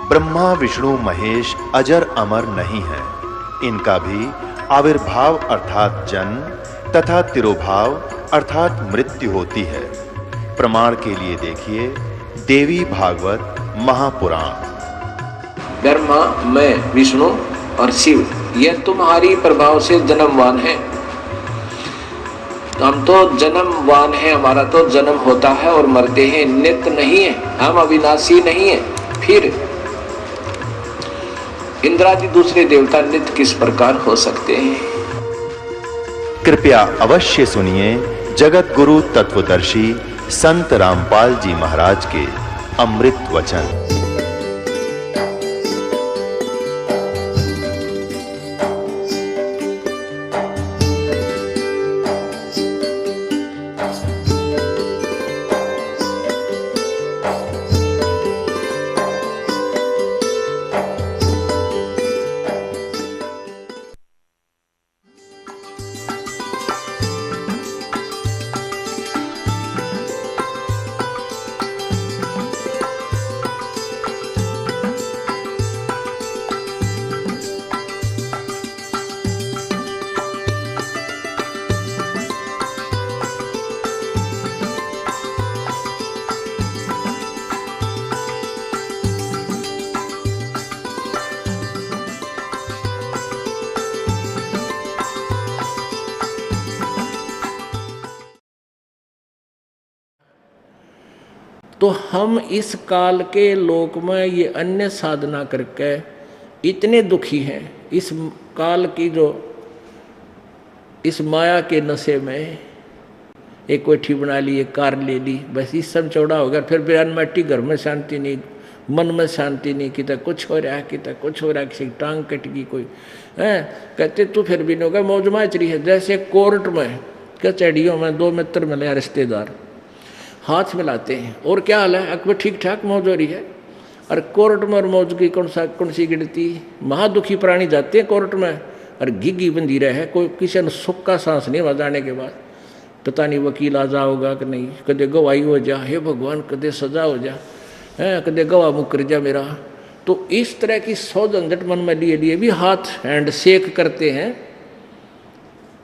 ब्रह्मा विष्णु महेश अजर अमर नहीं है। इनका भी आविर्भाव अर्थात जन्म तथा तिरोभाव अर्थात मृत्यु होती है। प्रमाण के लिए देखिए देवी भागवत महापुराण। ब्रह्मा, मैं, विष्णु और शिव ये तुम्हारी प्रभाव से जन्मवान है। हम तो जन्मवान है, हमारा तो जन्म होता है और मरते हैं, नित्य नहीं है, हम अविनाशी नहीं है। फिर इंद्रादि दूसरे देवता नित्य किस प्रकार हो सकते हैं? कृपया अवश्य सुनिए जगत गुरु तत्वदर्शी संत रामपाल जी महाराज के अमृत वचन। तो हम इस काल के लोक में ये अन्य साधना करके इतने दुखी हैं। इस काल की जो इस माया के नशे में एक कोठी बना ली, एक कार ले ली, बस इस सब चौड़ा हो गया। फिर बिरान मट्टी, घर में शांति नहीं, मन में शांति नहीं, कितना कुछ हो रहा है, कितना कुछ हो रहा है, किसी की टांग कट गई कोई है, कहते तू फिर भी नहीं होगा, मौज माच रही है। जैसे कोर्ट में कचहरियों में दो मित्र मिले रिश्तेदार, हाथ मिलाते हैं और क्या हाल है, अकबर ठीक ठाक मौज हो रही है। और कोर्ट में और मौज की कौन सी गिनती। महादुखी प्राणी जाते हैं कोर्ट में और घिघी बंधी रहे है, कोई किसी ने सुख का सांस नहीं बजाने के बाद। पता नहीं वकील आ जाओगा कि नहीं, कदे गवाही हो जा, हे भगवान कदे सजा हो जा, है कदे गवाह मुकर जा मेरा। तो इस तरह की 100 झंझट मन में लिए लिए भी हाथ हैंड शेक करते हैं।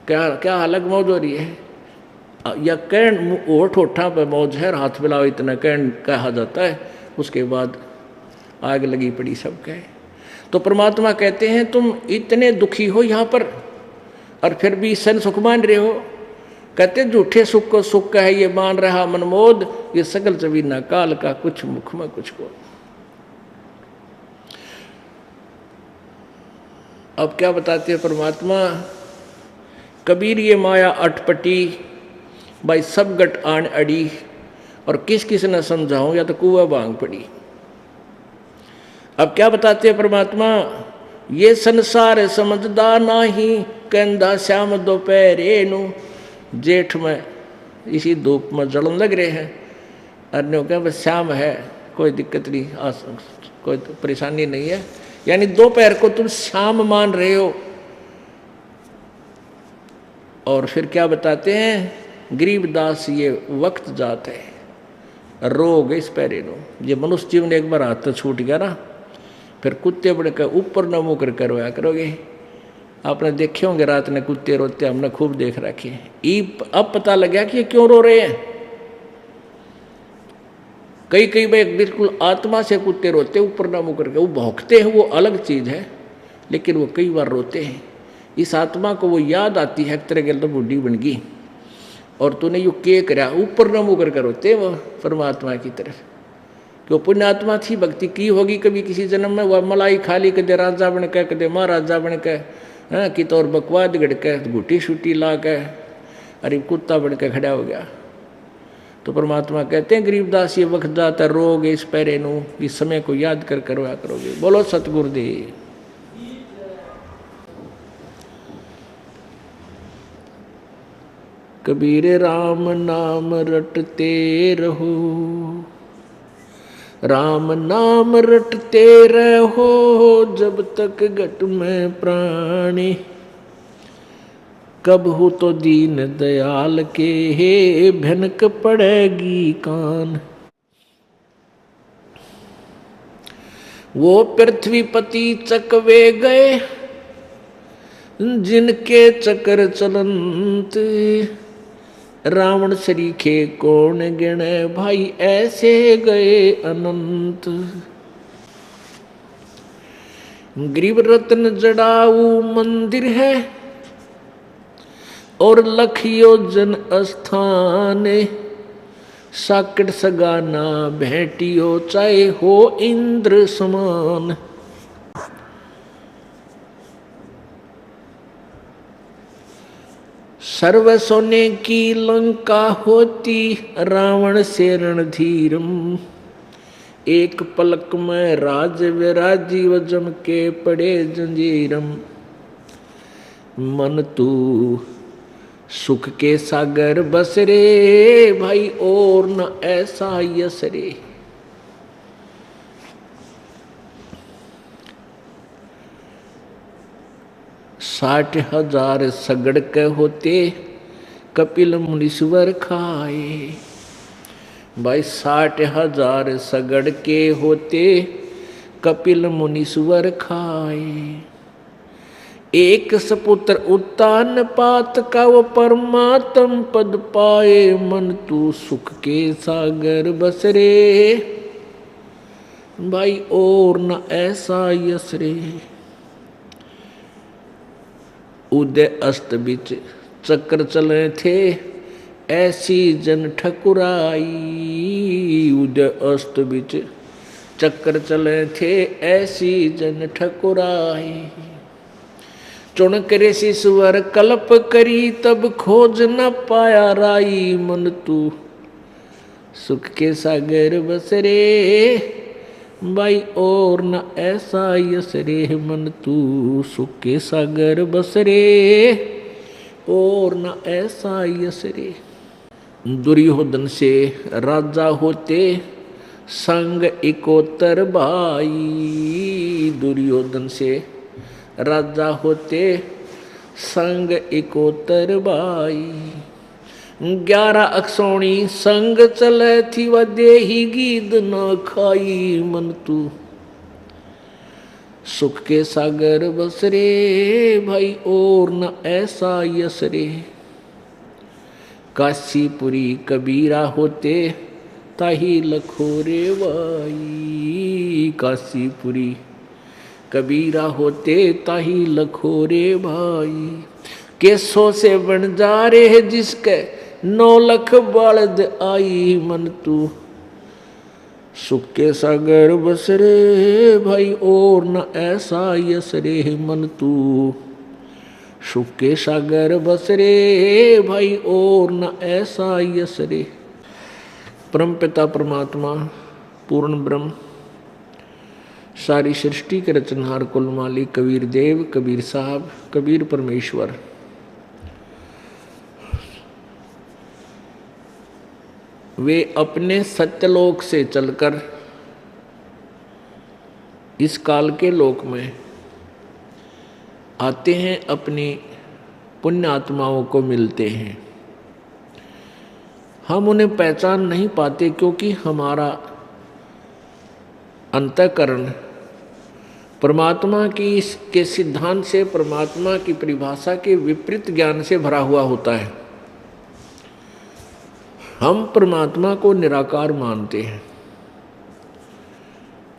क्या अलग मौज हो रही है। या कैन ओठ ओठा पर मौज है, हाथ मिलाओ इतना कैन कहा जाता है, उसके बाद आग लगी पड़ी सब कहे। तो परमात्मा कहते हैं तुम इतने दुखी हो यहाँ पर और फिर भी सन सुख मान रहे हो। कहते झूठे सुख को सुख का है ये मान रहा मनमोद, ये सकल चबीना काल का कुछ मुख में कुछ को। अब क्या बताते हैं परमात्मा, कबीर ये माया अटपटी भाई सब गट आन अड़ी, और किस किस ने समझाऊं या तो कुआ बांग पड़ी। अब क्या बताते हैं परमात्मा, ये संसार समझदा नाही, कहंदा श्याम दोपहरे नु। जेठ में इसी धूप में जलन लग रहे हैं, अन्यों क्या बस श्याम है, कोई दिक्कत नहीं, कोई तो परेशानी नहीं है। यानी दोपहर को तुम श्याम मान रहे हो। और फिर क्या बताते हैं, गरीबदास ये वक्त जात है, रोग इस पैरे नो। ये मनुष्य जीवन एक बार हाथ तो छूट गया ना, फिर कुत्ते बड़े कर ऊपर न मुँह कर रोया करोगे। आपने देखे होंगे रात में कुत्ते रोते, हमने खूब देख रखे। अब पता लग गया कि ये क्यों रो रहे हैं। कई बार बिल्कुल आत्मा से कुत्ते रोते ऊपर न मुँह करके, वो भौंकते हैं वो अलग चीज़ है, लेकिन वो कई बार रोते हैं। इस आत्मा को वो याद आती है तेरे गल तो बूढ़ी बन गई और तूने यू के करा, ऊपर न मुँह कर रोते वो परमात्मा की तरफ। कि वो पुण्यात्मा थी, भक्ति की होगी कभी किसी जन्म में, वह मलाई खाली कदे राजा बन के कदे महाराजा बन के, हाँ कि तो और बकवाद गड़ के घुटी शूटी ला के अरे कुत्ता बन के खड़ा हो गया। तो परमात्मा कहते हैं गरीबदास ये वक्त जाता रोग इस पैरे नू, इस समय को याद कर करवा करोगे। बोलो सतगुरुदेव। कबीर राम नाम रटते रहो, राम नाम रटते रहो, जब तक घट में प्राणी, कब हो तो दीन दयाल के भनक पड़ेगी कान। वो पृथ्वीपति चकवे गए जिनके चक्र चलंत, रावण सरीखे कौन गिने भाई ऐसे गए अनंत। गरीब रत्न जड़ाऊ मंदिर है और लखियो जन स्थान, साकट सगाना भेटियो चाहे हो इंद्र समान। सर्व सोने की लंका होती रावण से रणधीरम, एक पलक में राज विराजीव जम के पड़े जंजीरम। मन तू सुख के सागर बस रे भाई और न ऐसा यस रे। 60,000 सगड़ के होते कपिल मुनीश्वर खाए। भाई 60,000 सगड़ के होते कपिल मुनीश्वर खाए। एक सपुत्र उत्तान पात का वो परमात्म पद पाए। मन तू सुख के सागर बस रे भाई और न ऐसा यस रे। उदय अस्त बिच चक्र चले थे ऐसी जन ठकुराई। उदय अस्त बिच चक्र चले थे ऐसी जन ठकुराई। चुन करे सिस्वर कल्प करी तब खोज न पाया राई। मन तू सुख के सागर बस रे भाई और न ऐसा यस रे। मन तू सुख के सागर बस रे और न ऐसा यस रे। दुर्योधन से राजा होते संग इकोतर भाई। दुर्योधन से राजा होते संग इकोतर भाई। 11 अक्षौणी संग चले थी व देही गीद न खाई। मन तू सुख के सागर बस रे भाई और न ऐसा यस रे। काशीपुरी कबीरा होते ताही लखोरे भाई। काशीपुरी कबीरा होते ताही लखोरे भाई। केसों से बन जा रे जिसके 9 लाख बलद आई। मन तू सुख के सागर बस रे भाई और न ऐसा यस रे। मन तू सुख के सागर बस रे भाई और न ऐसा यस रे। परम पिता परमात्मा पूर्ण ब्रह्म सारी सृष्टि के रचनहार कुल मालिक कबीर देव कबीर साहब कबीर परमेश्वर वे अपने सत्यलोक से चलकर इस काल के लोक में आते हैं, अपनी पुण्य आत्माओं को मिलते हैं। हम उन्हें पहचान नहीं पाते क्योंकि हमारा अंतःकरण परमात्मा की के सिद्धांत से, परमात्मा की परिभाषा के विपरीत ज्ञान से भरा हुआ होता है। हम परमात्मा को निराकार मानते हैं,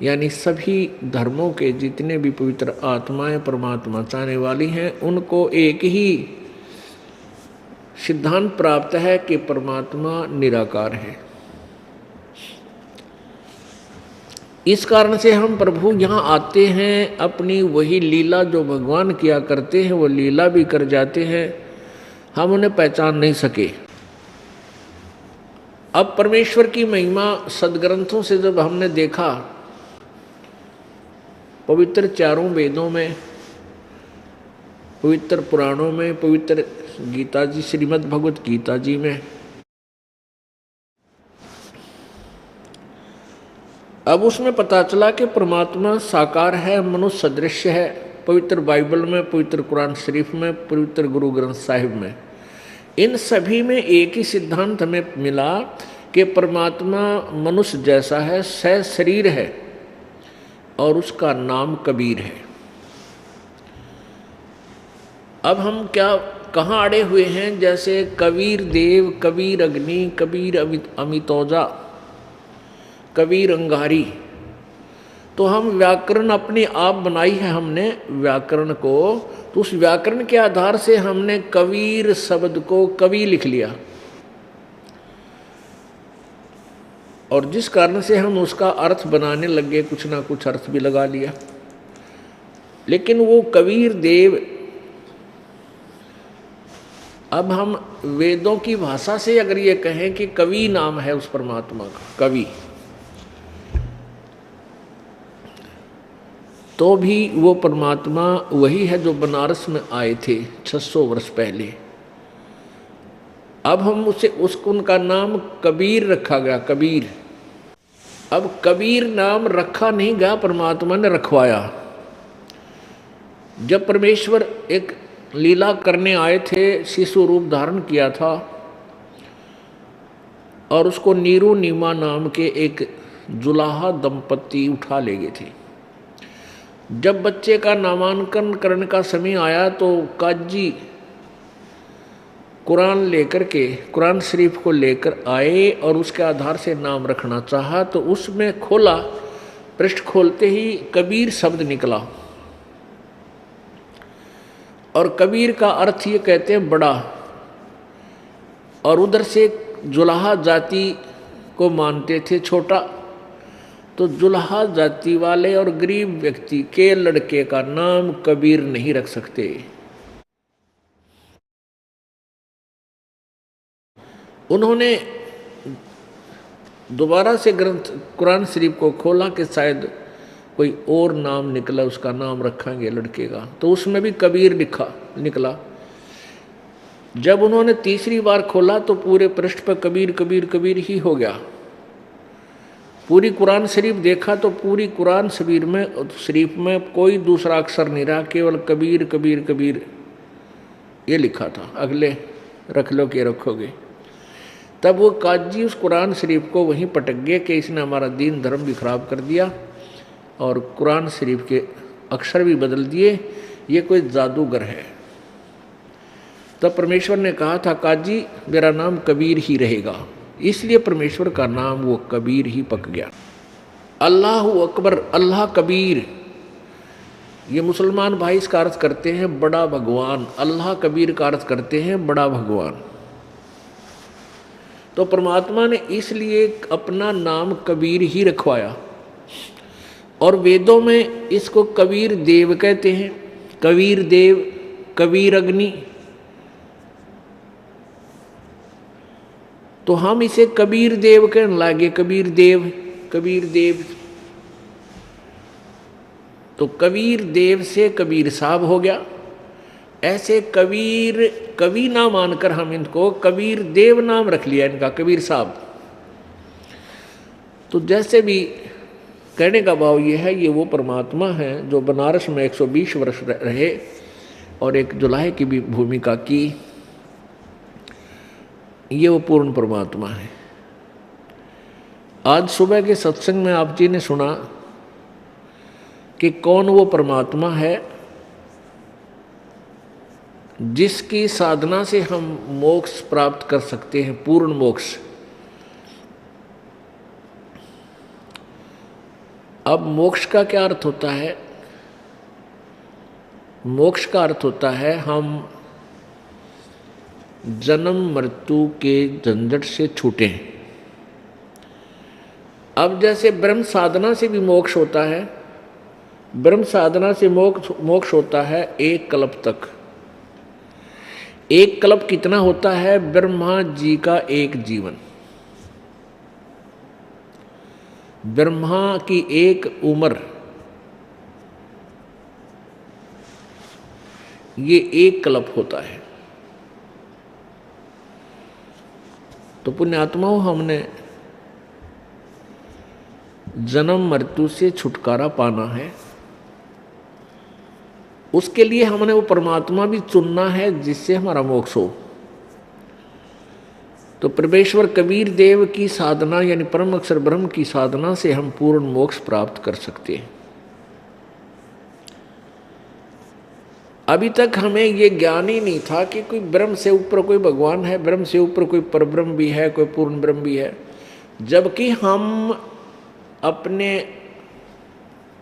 यानी सभी धर्मों के जितने भी पवित्र आत्माएं परमात्मा चाहने वाली हैं उनको एक ही सिद्धांत प्राप्त है कि परमात्मा निराकार है। इस कारण से हम प्रभु यहाँ आते हैं, अपनी वही लीला जो भगवान किया करते हैं वो लीला भी कर जाते हैं, हम उन्हें पहचान नहीं सके। अब परमेश्वर की महिमा सदग्रंथों से जब हमने देखा, पवित्र चारों वेदों में, पवित्र पुराणों में, पवित्र गीता जी श्रीमद् भगवत गीता जी में, अब उसमें पता चला कि परमात्मा साकार है, मनुष्य सदृश्य है। पवित्र बाइबल में, पवित्र कुरान शरीफ में, पवित्र गुरु ग्रंथ साहिब में, इन सभी में एक ही सिद्धांत हमें मिला कि परमात्मा मनुष्य जैसा है, सह शरीर है और उसका नाम कबीर है। अब हम कहाँ अड़े हुए हैं? जैसे कबीर देव, कबीर अग्नि, कबीर अमितौजा, कबीर अंगारी। तो हम व्याकरण अपने आप बनाई है हमने व्याकरण को, तो उस व्याकरण के आधार से हमने कबीर शब्द को कवि लिख लिया, और जिस कारण से हम उसका अर्थ बनाने लगे, कुछ ना कुछ अर्थ भी लगा लिया। लेकिन वो कबीर देव, अब हम वेदों की भाषा से अगर ये कहें कि कवि नाम है उस परमात्मा का, कवि, तो भी वो परमात्मा वही है जो बनारस में आए थे 600 वर्ष पहले। अब हम उनका नाम कबीर रखा गया, कबीर। अब कबीर नाम रखा नहीं गया, परमात्मा ने रखवाया। जब परमेश्वर एक लीला करने आए थे, शिशु रूप धारण किया था, और उसको नीरू नीमा नाम के एक जुलाहा दंपति उठा ले गए थे। जब बच्चे का नामांकन करने का समय आया तो काजी कुरान शरीफ को लेकर आए और उसके आधार से नाम रखना चाहा, तो उसमें खोला, पृष्ठ खोलते ही कबीर शब्द निकला। और कबीर का अर्थ ये कहते हैं बड़ा, और उधर से जुलाहा जाति को मानते थे छोटा, तो जुलाहा जाति वाले और गरीब व्यक्ति के लड़के का नाम कबीर नहीं रख सकते। उन्होंने दोबारा से ग्रंथ कुरान शरीफ को खोला कि शायद कोई और नाम निकला, उसका नाम रखेंगे लड़के का, तो उसमें भी कबीर निकला। जब उन्होंने तीसरी बार खोला तो पूरे पृष्ठ पर कबीर कबीर कबीर ही हो गया। पूरी कुरान शरीफ देखा तो पूरी कुरान शरीफ में कोई दूसरा अक्षर नहीं रहा, केवल कबीर कबीर कबीर ये लिखा था। अगले रख लो के रखोगे। तब वो काजी उस कुरान शरीफ को वहीं पटक गए कि इसने हमारा दीन धर्म भी खराब कर दिया और कुरान शरीफ के अक्षर भी बदल दिए, ये कोई जादूगर है। तब परमेश्वर ने कहा था, काजी मेरा नाम कबीर ही रहेगा, इसलिए परमेश्वर का नाम वो कबीर ही पक गया। अल्लाह अकबर, अल्लाह कबीर, ये मुसलमान भाई इसका अर्थ करते हैं बड़ा भगवान। अल्लाह कबीर का अर्थ करते हैं बड़ा भगवान। तो परमात्मा ने इसलिए अपना नाम कबीर ही रखवाया, और वेदों में इसको कबीर देव कहते हैं, कबीर देव, कबीर अग्नि। तो हम इसे कबीर देव कहने लगे, कबीर देव, कबीर देव। तो कबीर देव से कबीर साहब हो गया। ऐसे कबीर कवि ना मानकर हम इनको कबीर देव नाम रख लिया इनका, कबीर साहब। तो जैसे भी कहने का भाव ये है, ये वो परमात्मा है जो बनारस में 120 वर्ष रहे और एक जुलाहे की भी भूमिका की। ये वो पूर्ण परमात्मा है। आज सुबह के सत्संग में आप जी ने सुना कि कौन वो परमात्मा है जिसकी साधना से हम मोक्ष प्राप्त कर सकते हैं, पूर्ण मोक्ष। अब मोक्ष का क्या अर्थ होता है? मोक्ष का अर्थ होता है हम जन्म मृत्यु के झंझट से छूटें। अब जैसे ब्रह्म साधना से भी मोक्ष होता है, ब्रह्म साधना से मोक्ष होता है 1 कल्प तक। 1 कल्प कितना होता है? ब्रह्मा जी का 1 जीवन, ब्रह्मा की 1 उम्र, ये 1 कल्प होता है। तो पुण्यात्माओं, हमने जन्म मृत्यु से छुटकारा पाना है, उसके लिए हमने वो परमात्मा भी चुनना है जिससे हमारा मोक्ष हो। तो परमेश्वर कबीर देव की साधना यानी परम अक्षर ब्रह्म की साधना से हम पूर्ण मोक्ष प्राप्त कर सकते हैं। अभी तक हमें ये ज्ञान ही नहीं था कि कोई ब्रह्म से ऊपर कोई भगवान है, ब्रह्म से ऊपर कोई परब्रह्म भी है, कोई पूर्ण ब्रह्म भी है। जबकि हम अपने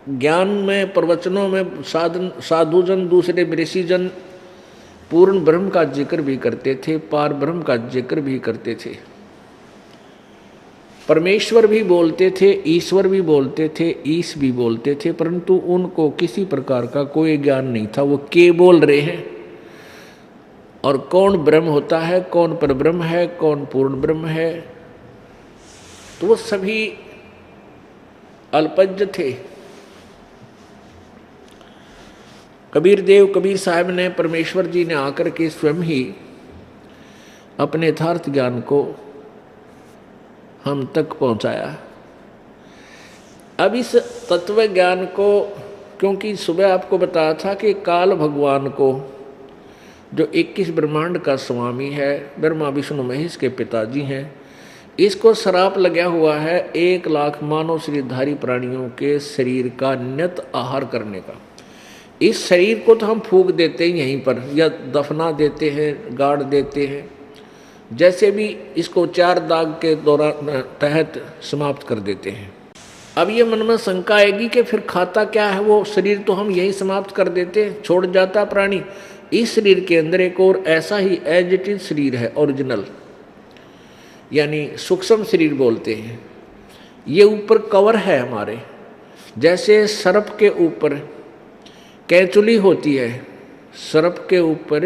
ज्ञान में, प्रवचनों में साधुजन, दूसरे ऋषिजन पूर्ण ब्रह्म का जिक्र भी करते थे, पार ब्रह्म का जिक्र भी करते थे, परमेश्वर भी बोलते थे, ईश्वर भी बोलते थे, ईश भी बोलते थे, परंतु उनको किसी प्रकार का कोई ज्ञान नहीं था। वो के बोल रहे हैं, और कौन ब्रह्म होता है, कौन परब्रह्म है, कौन पूर्ण ब्रह्म है, तो वो सभी अल्पज्ञ थे। कबीर देव, कबीर साहब ने, परमेश्वर जी ने आकर के स्वयं ही अपने यथार्थ ज्ञान को हम तक पहुंचाया। अब इस तत्व ज्ञान को, क्योंकि सुबह आपको बताया था कि काल भगवान को, जो 21 ब्रह्मांड का स्वामी है, ब्रह्मा विष्णु महेश के पिताजी हैं, इसको श्राप लगा हुआ है 1 लाख मानव शरीरधारी प्राणियों के शरीर का नियत आहार करने का। इस शरीर को तो हम फूंक देते हैं यहीं पर, या दफना देते हैं, गाड़ देते हैं, जैसे भी इसको 4 दाग के दौरान तहत समाप्त कर देते हैं। अब ये मन में शंका आएगी कि फिर खाता क्या है वो शरीर, तो हम यही समाप्त कर देते हैं, छोड़ जाता प्राणी। इस शरीर के अंदर एक और ऐसा ही एज इट इज शरीर है, ओरिजिनल, यानी सूक्ष्म शरीर बोलते हैं। ये ऊपर कवर है हमारे, जैसे सर्प के ऊपर कैंचुली होती है, सर्प के ऊपर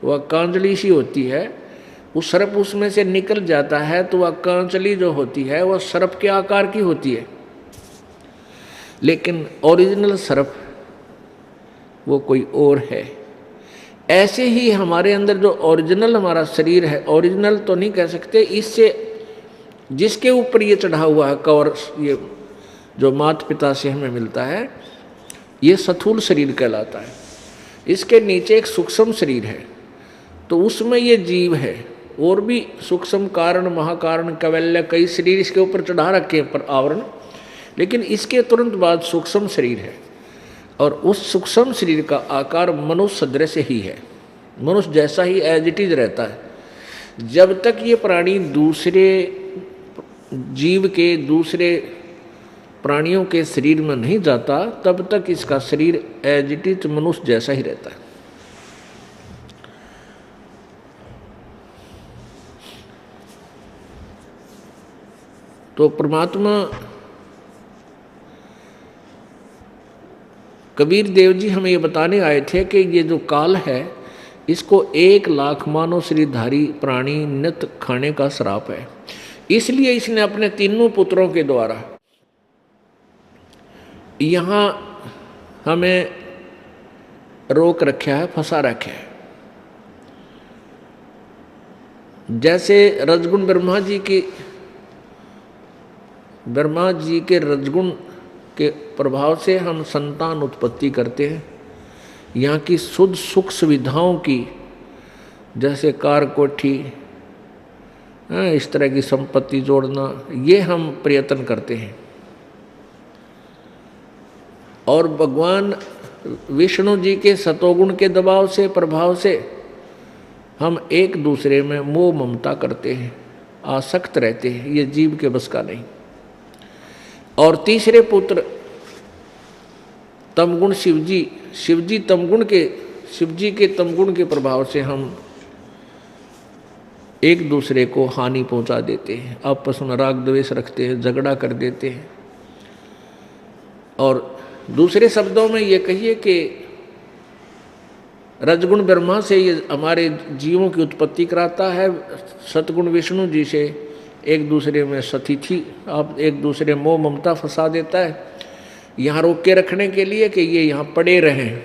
वह कांजली सी होती है, उस सर्प उसमें से निकल जाता है तो वह कांचली जो होती है वह सर्प के आकार की होती है, लेकिन ओरिजिनल सर्प वो कोई और है। ऐसे ही हमारे अंदर जो ओरिजिनल हमारा शरीर है, ओरिजिनल तो नहीं कह सकते, इससे जिसके ऊपर ये चढ़ा हुआ है कवर, ये जो माता पिता से हमें मिलता है, ये स्थूल शरीर कहलाता है। इसके नीचे एक सूक्ष्म शरीर है, तो उसमें ये जीव है, और भी सूक्ष्म कारण, महाकारण, कैवल्य, कई शरीर इसके ऊपर चढ़ा रखे हैं पर आवरण, लेकिन इसके तुरंत बाद सूक्ष्म शरीर है, और उस सूक्ष्म शरीर का आकार मनुष्य सदृश ही है, मनुष्य जैसा ही एज इट इज रहता है। जब तक ये प्राणी दूसरे जीव के, दूसरे प्राणियों के शरीर में नहीं जाता, तब तक इसका शरीर एज इट इज मनुष्य जैसा ही रहता है। तो परमात्मा कबीर देव जी हमें ये बताने आए थे कि ये जो काल है, इसको 1 लाख मानव शरीरधारी प्राणी नित्य खाने का श्राप है। इसलिए इसने अपने तीनों पुत्रों के द्वारा यहाँ हमें रोक रखा है, फंसा रखा है। जैसे रजगुण ब्रह्मा जी के रजगुण के प्रभाव से हम संतान उत्पत्ति करते हैं। यहाँ की शुद्ध सुख सुविधाओं की, जैसे कार, कोठी, इस तरह की संपत्ति जोड़ना, ये हम प्रयत्न करते हैं। और भगवान विष्णु जी के सतोगुण के दबाव से, प्रभाव से हम एक दूसरे में मोह ममता करते हैं, आसक्त रहते हैं। ये जीव के बस का नहीं। और तीसरे पुत्र तमगुण शिवजी के तमगुण के प्रभाव से हम एक दूसरे को हानि पहुंचा देते हैं, आपस में राग द्वेष रखते हैं, झगड़ा कर देते हैं। और दूसरे शब्दों में ये कहिए कि रजगुण ब्रह्मा से ये हमारे जीवों की उत्पत्ति कराता है, सतगुण विष्णु जी से एक दूसरे में सतिथि, आप एक दूसरे मोह ममता फंसा देता है, यहाँ रोक के रखने के लिए कि ये यहाँ पड़े रहें,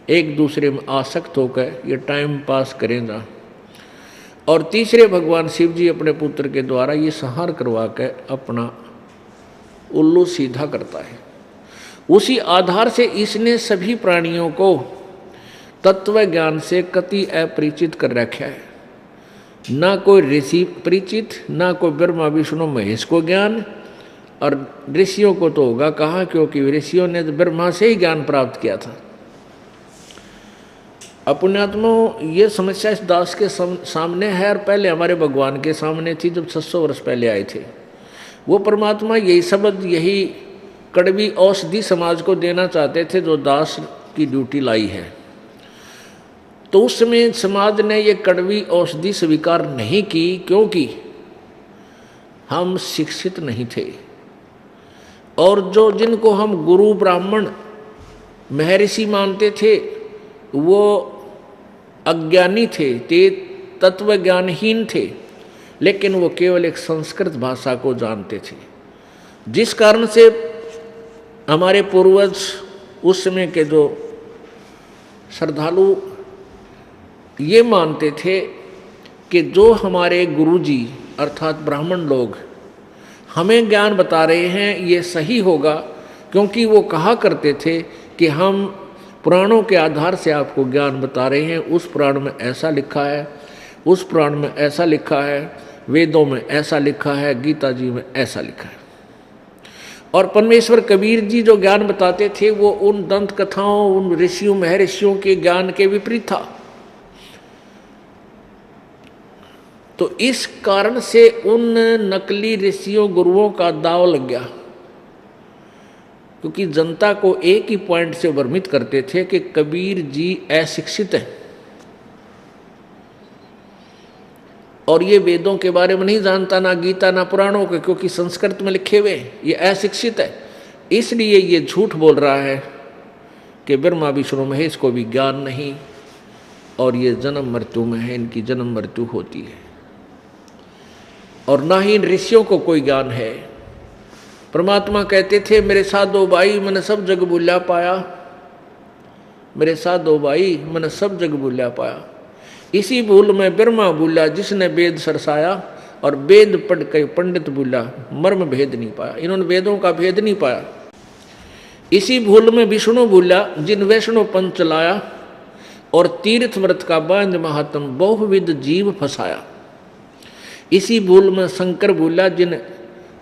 एक दूसरे में आसक्त होकर ये टाइम पास करेंगे। और तीसरे भगवान शिव जी अपने पुत्र के द्वारा ये संहार करवा कर अपना उल्लू सीधा करता है। उसी आधार से इसने सभी प्राणियों को तत्व ज्ञान से कति अपरिचित कर रखा है। ना कोई ऋषि परिचित, ना कोई ब्रह्मा विष्णु महेश को ज्ञान, और ऋषियों को तो होगा कहाँ, क्योंकि ऋषियों ने तो ब्रह्मा से ही ज्ञान प्राप्त किया था। अपुण्यात्माओं, ये समस्या इस दास के सामने है और पहले हमारे भगवान के सामने थी जब 600 वर्ष पहले आए थे। वो परमात्मा यही शब्द, यही कड़वी औषधि समाज को देना चाहते थे जो दास की ड्यूटी लाई है। तो उस समय समाज ने ये कड़वी औषधि स्वीकार नहीं की क्योंकि हम शिक्षित नहीं थे, और जो जिनको हम गुरु ब्राह्मण महर्षि मानते थे वो अज्ञानी थे, ते तत्व ज्ञानहीन थे, लेकिन वो केवल एक संस्कृत भाषा को जानते थे, जिस कारण से हमारे पूर्वज उस समय के जो श्रद्धालु ये मानते थे कि जो हमारे गुरुजी अर्थात ब्राह्मण लोग हमें ज्ञान बता रहे हैं ये सही होगा, क्योंकि वो कहा करते थे कि हम पुराणों के आधार से आपको ज्ञान बता रहे हैं, उस पुराण में ऐसा लिखा है, उस पुराण में ऐसा लिखा है, वेदों में ऐसा लिखा है, गीता जी में ऐसा लिखा है। और परमेश्वर कबीर जी जो ज्ञान बताते थे वो उन दंत कथाओं, उन ऋषियों महर्षियों के ज्ञान के विपरीत था। तो इस कारण से उन नकली ऋषियों गुरुओं का दाव लग गया, क्योंकि जनता को एक ही पॉइंट से भ्रमित करते थे कि कबीर जी अशिक्षित हैं और ये वेदों के बारे में नहीं जानता, ना गीता ना पुराणों के, क्योंकि संस्कृत में लिखे हुए, ये अशिक्षित है। इसलिए ये झूठ बोल रहा है कि ब्रह्मा विष्णु महेश को भी ज्ञान नहीं और ये जन्म मृत्यु में है, इनकी जन्म मृत्यु होती है, और ना ही इन ऋषियों को कोई ज्ञान है। परमात्मा कहते थे मेरे साथ दो भाई मैंने सब जग भूला पाया, मेरे साथ दो भाई मैंने सब जग भूला पाया। इसी भूल में ब्रह्मा भूला जिसने वेद सरसाया, और वेद पढ़ के पंडित भूला मर्म भेद नहीं पाया। इन्होंने वेदों का भेद नहीं पाया। इसी भूल में विष्णु भूला जिन वैष्णव पंथ चलाया, और तीर्थ व्रत का बांध महात्म बहुविध जीव फंसाया। इसी भूल में शंकर भूला जिन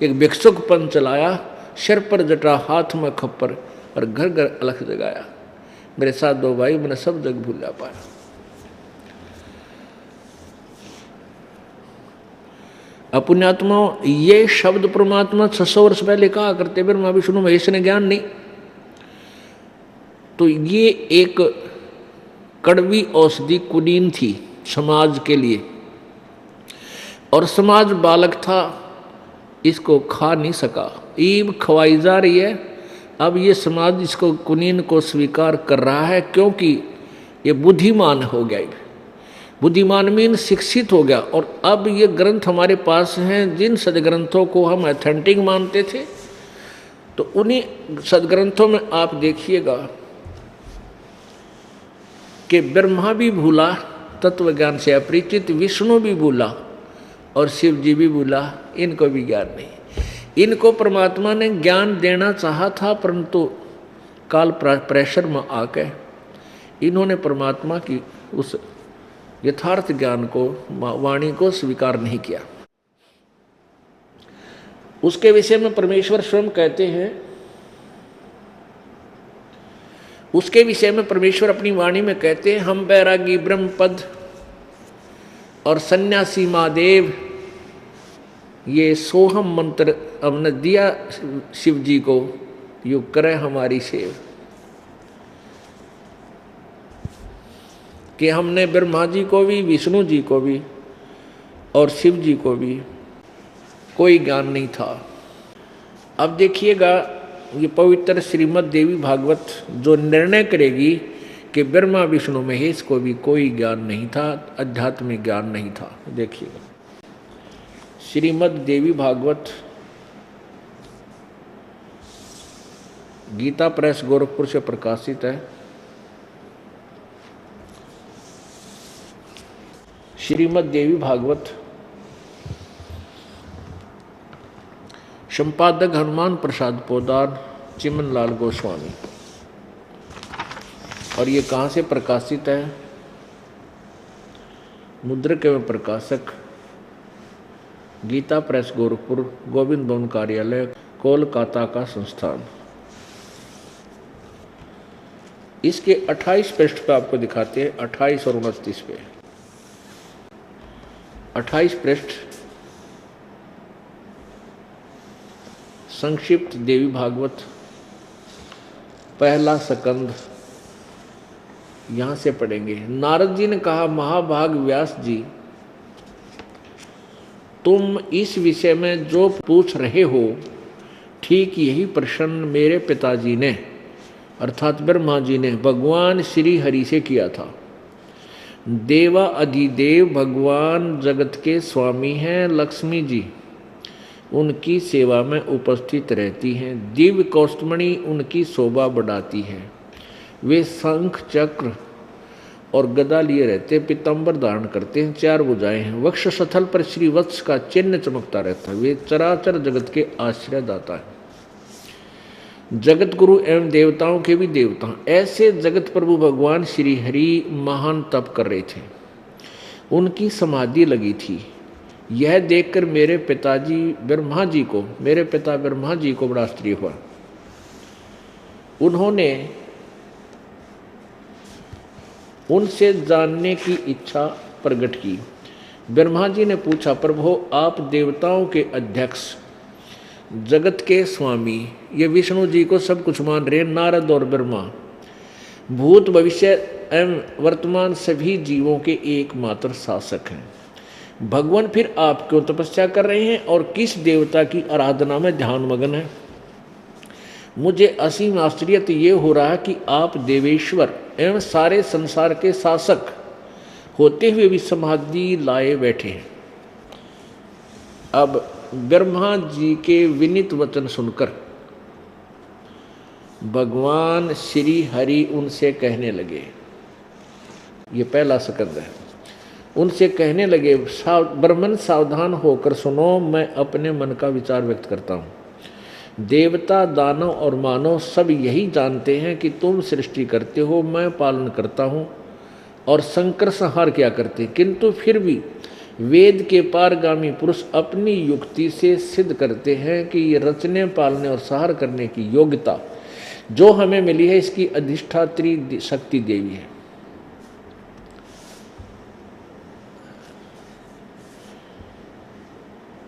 एक भिक्षुक पंथ चलाया, सिर पर जटा हाथ में खप्पर और घर घर अलख जगाया। मेरे साथ दो भाई मैंने सब जग भूला पाया। अपुण्यात्माओं, ये शब्द परमात्मा 600 वर्ष पहले कहा करते, ब्रह्मा विष्णु महेश ने ज्ञान नहीं। तो ये एक कड़वी औषधि कुलीन थी समाज के लिए, और समाज बालक था, इसको खा नहीं सका, ईब खवाई जा रही है। अब ये समाज इसको कुलीन को स्वीकार कर रहा है क्योंकि ये बुद्धिमान हो गया, बुद्धिमान मीन शिक्षित हो गया। और अब ये ग्रंथ हमारे पास हैं, जिन सदग्रंथों को हम ऑथेंटिक मानते थे, तो उन्हीं सदग्रंथों में आप देखिएगा कि ब्रह्मा भी भूला तत्व ज्ञान से अपरिचित, विष्णु भी भूला और शिव जी भी भूला, इनको भी ज्ञान नहीं। इनको परमात्मा ने ज्ञान देना चाहा था, परंतु काल प्रेशर में आके इन्होंने परमात्मा की उस यथार्थ ज्ञान को, वाणी को स्वीकार नहीं किया। उसके विषय में परमेश्वर स्वयं कहते हैं, उसके विषय में परमेश्वर अपनी वाणी में कहते हैं, हम बैरागी ब्रह्म पद और सन्यासी महादेव ये सोहम मंत्र हमने दिया शिव जी को, यू करे हमारी सेव। कि हमने ब्रह्मा जी को भी, विष्णु जी को भी और शिव जी को भी कोई ज्ञान नहीं था। अब देखिएगा ये पवित्र श्रीमद् देवी भागवत जो निर्णय करेगी कि ब्रह्मा विष्णु महेश को भी कोई ज्ञान नहीं था, आध्यात्मिक ज्ञान नहीं था। देखिएगा श्रीमद् देवी भागवत गीता प्रेस गोरखपुर से प्रकाशित है। श्रीमद् देवी भागवत, संपादक हनुमान प्रसाद पोदार, चिमन लाल गोस्वामी। और ये कहाँ से प्रकाशित है? मुद्रक एवं प्रकाशक गीता प्रेस गोरखपुर, गोविंद भवन कार्यालय, कोलकाता का संस्थान। इसके 28 पृष्ठ पे आपको दिखाते हैं, 28 और 29 पे। 28 पृष्ठ संक्षिप्त देवी भागवत, पहला स्कंद, यहां से पढ़ेंगे। नारद जी ने कहा, महाभाग व्यास जी, तुम इस विषय में जो पूछ रहे हो, ठीक यही प्रश्न मेरे पिताजी ने अर्थात ब्रह्मा जी ने भगवान श्री हरि से किया था। देवा अधिदेव भगवान जगत के स्वामी हैं, लक्ष्मी जी उनकी सेवा में उपस्थित रहती हैं, दिव्य कौस्तुमणि उनकी शोभा बढ़ाती है। वे शंख चक्र और गदा लिए रहते, पीताम्बर धारण करते हैं, 4 भुजाएं हैं, वक्ष स्थल पर श्री वत्स का चिन्ह चमकता रहता है। वे चराचर जगत के आश्रय दाता है, जगत गुरु एवं देवताओं के भी देवता। ऐसे जगत प्रभु भगवान श्री हरि महान तप कर रहे थे, उनकी समाधि लगी थी। यह देखकर मेरे पिता ब्रह्मा जी को बड़ा आश्चर्य हुआ। उन्होंने उनसे जानने की इच्छा प्रकट की। ब्रह्मा जी ने पूछा, प्रभु आप देवताओं के अध्यक्ष, जगत के स्वामी, ये विष्णु जी को सब कुछ मान रहे, नारद और ब्रह्मा भूत भविष्य एवं वर्तमान सभी जीवों के एकमात्र शासक हैं। भगवान फिर आप क्यों तपस्या कर रहे हैं और किस देवता की आराधना में ध्यान मगन है? मुझे असीम आश्चर्य तो ये हो रहा है कि आप देवेश्वर एवं सारे संसार के शासक होते हुए भी समाधि लाए बैठे हैं। अब ब्रह्मा जी के विनीत वचन सुनकर भगवान श्री हरि उनसे कहने लगे, ये पहला स्कंद है, उनसे कहने लगे, ब्राह्मण सावधान होकर सुनो, मैं अपने मन का विचार व्यक्त करता हूँ। देवता दानव और मानव सब यही जानते हैं कि तुम सृष्टि करते हो, मैं पालन करता हूँ और संकर संहार क्या करते, किंतु फिर भी वेद के पारगामी पुरुष अपनी युक्ति से सिद्ध करते हैं कि ये रचने पालने और संहार करने की योग्यता जो हमें मिली है, इसकी अधिष्ठात्री शक्ति देवी है।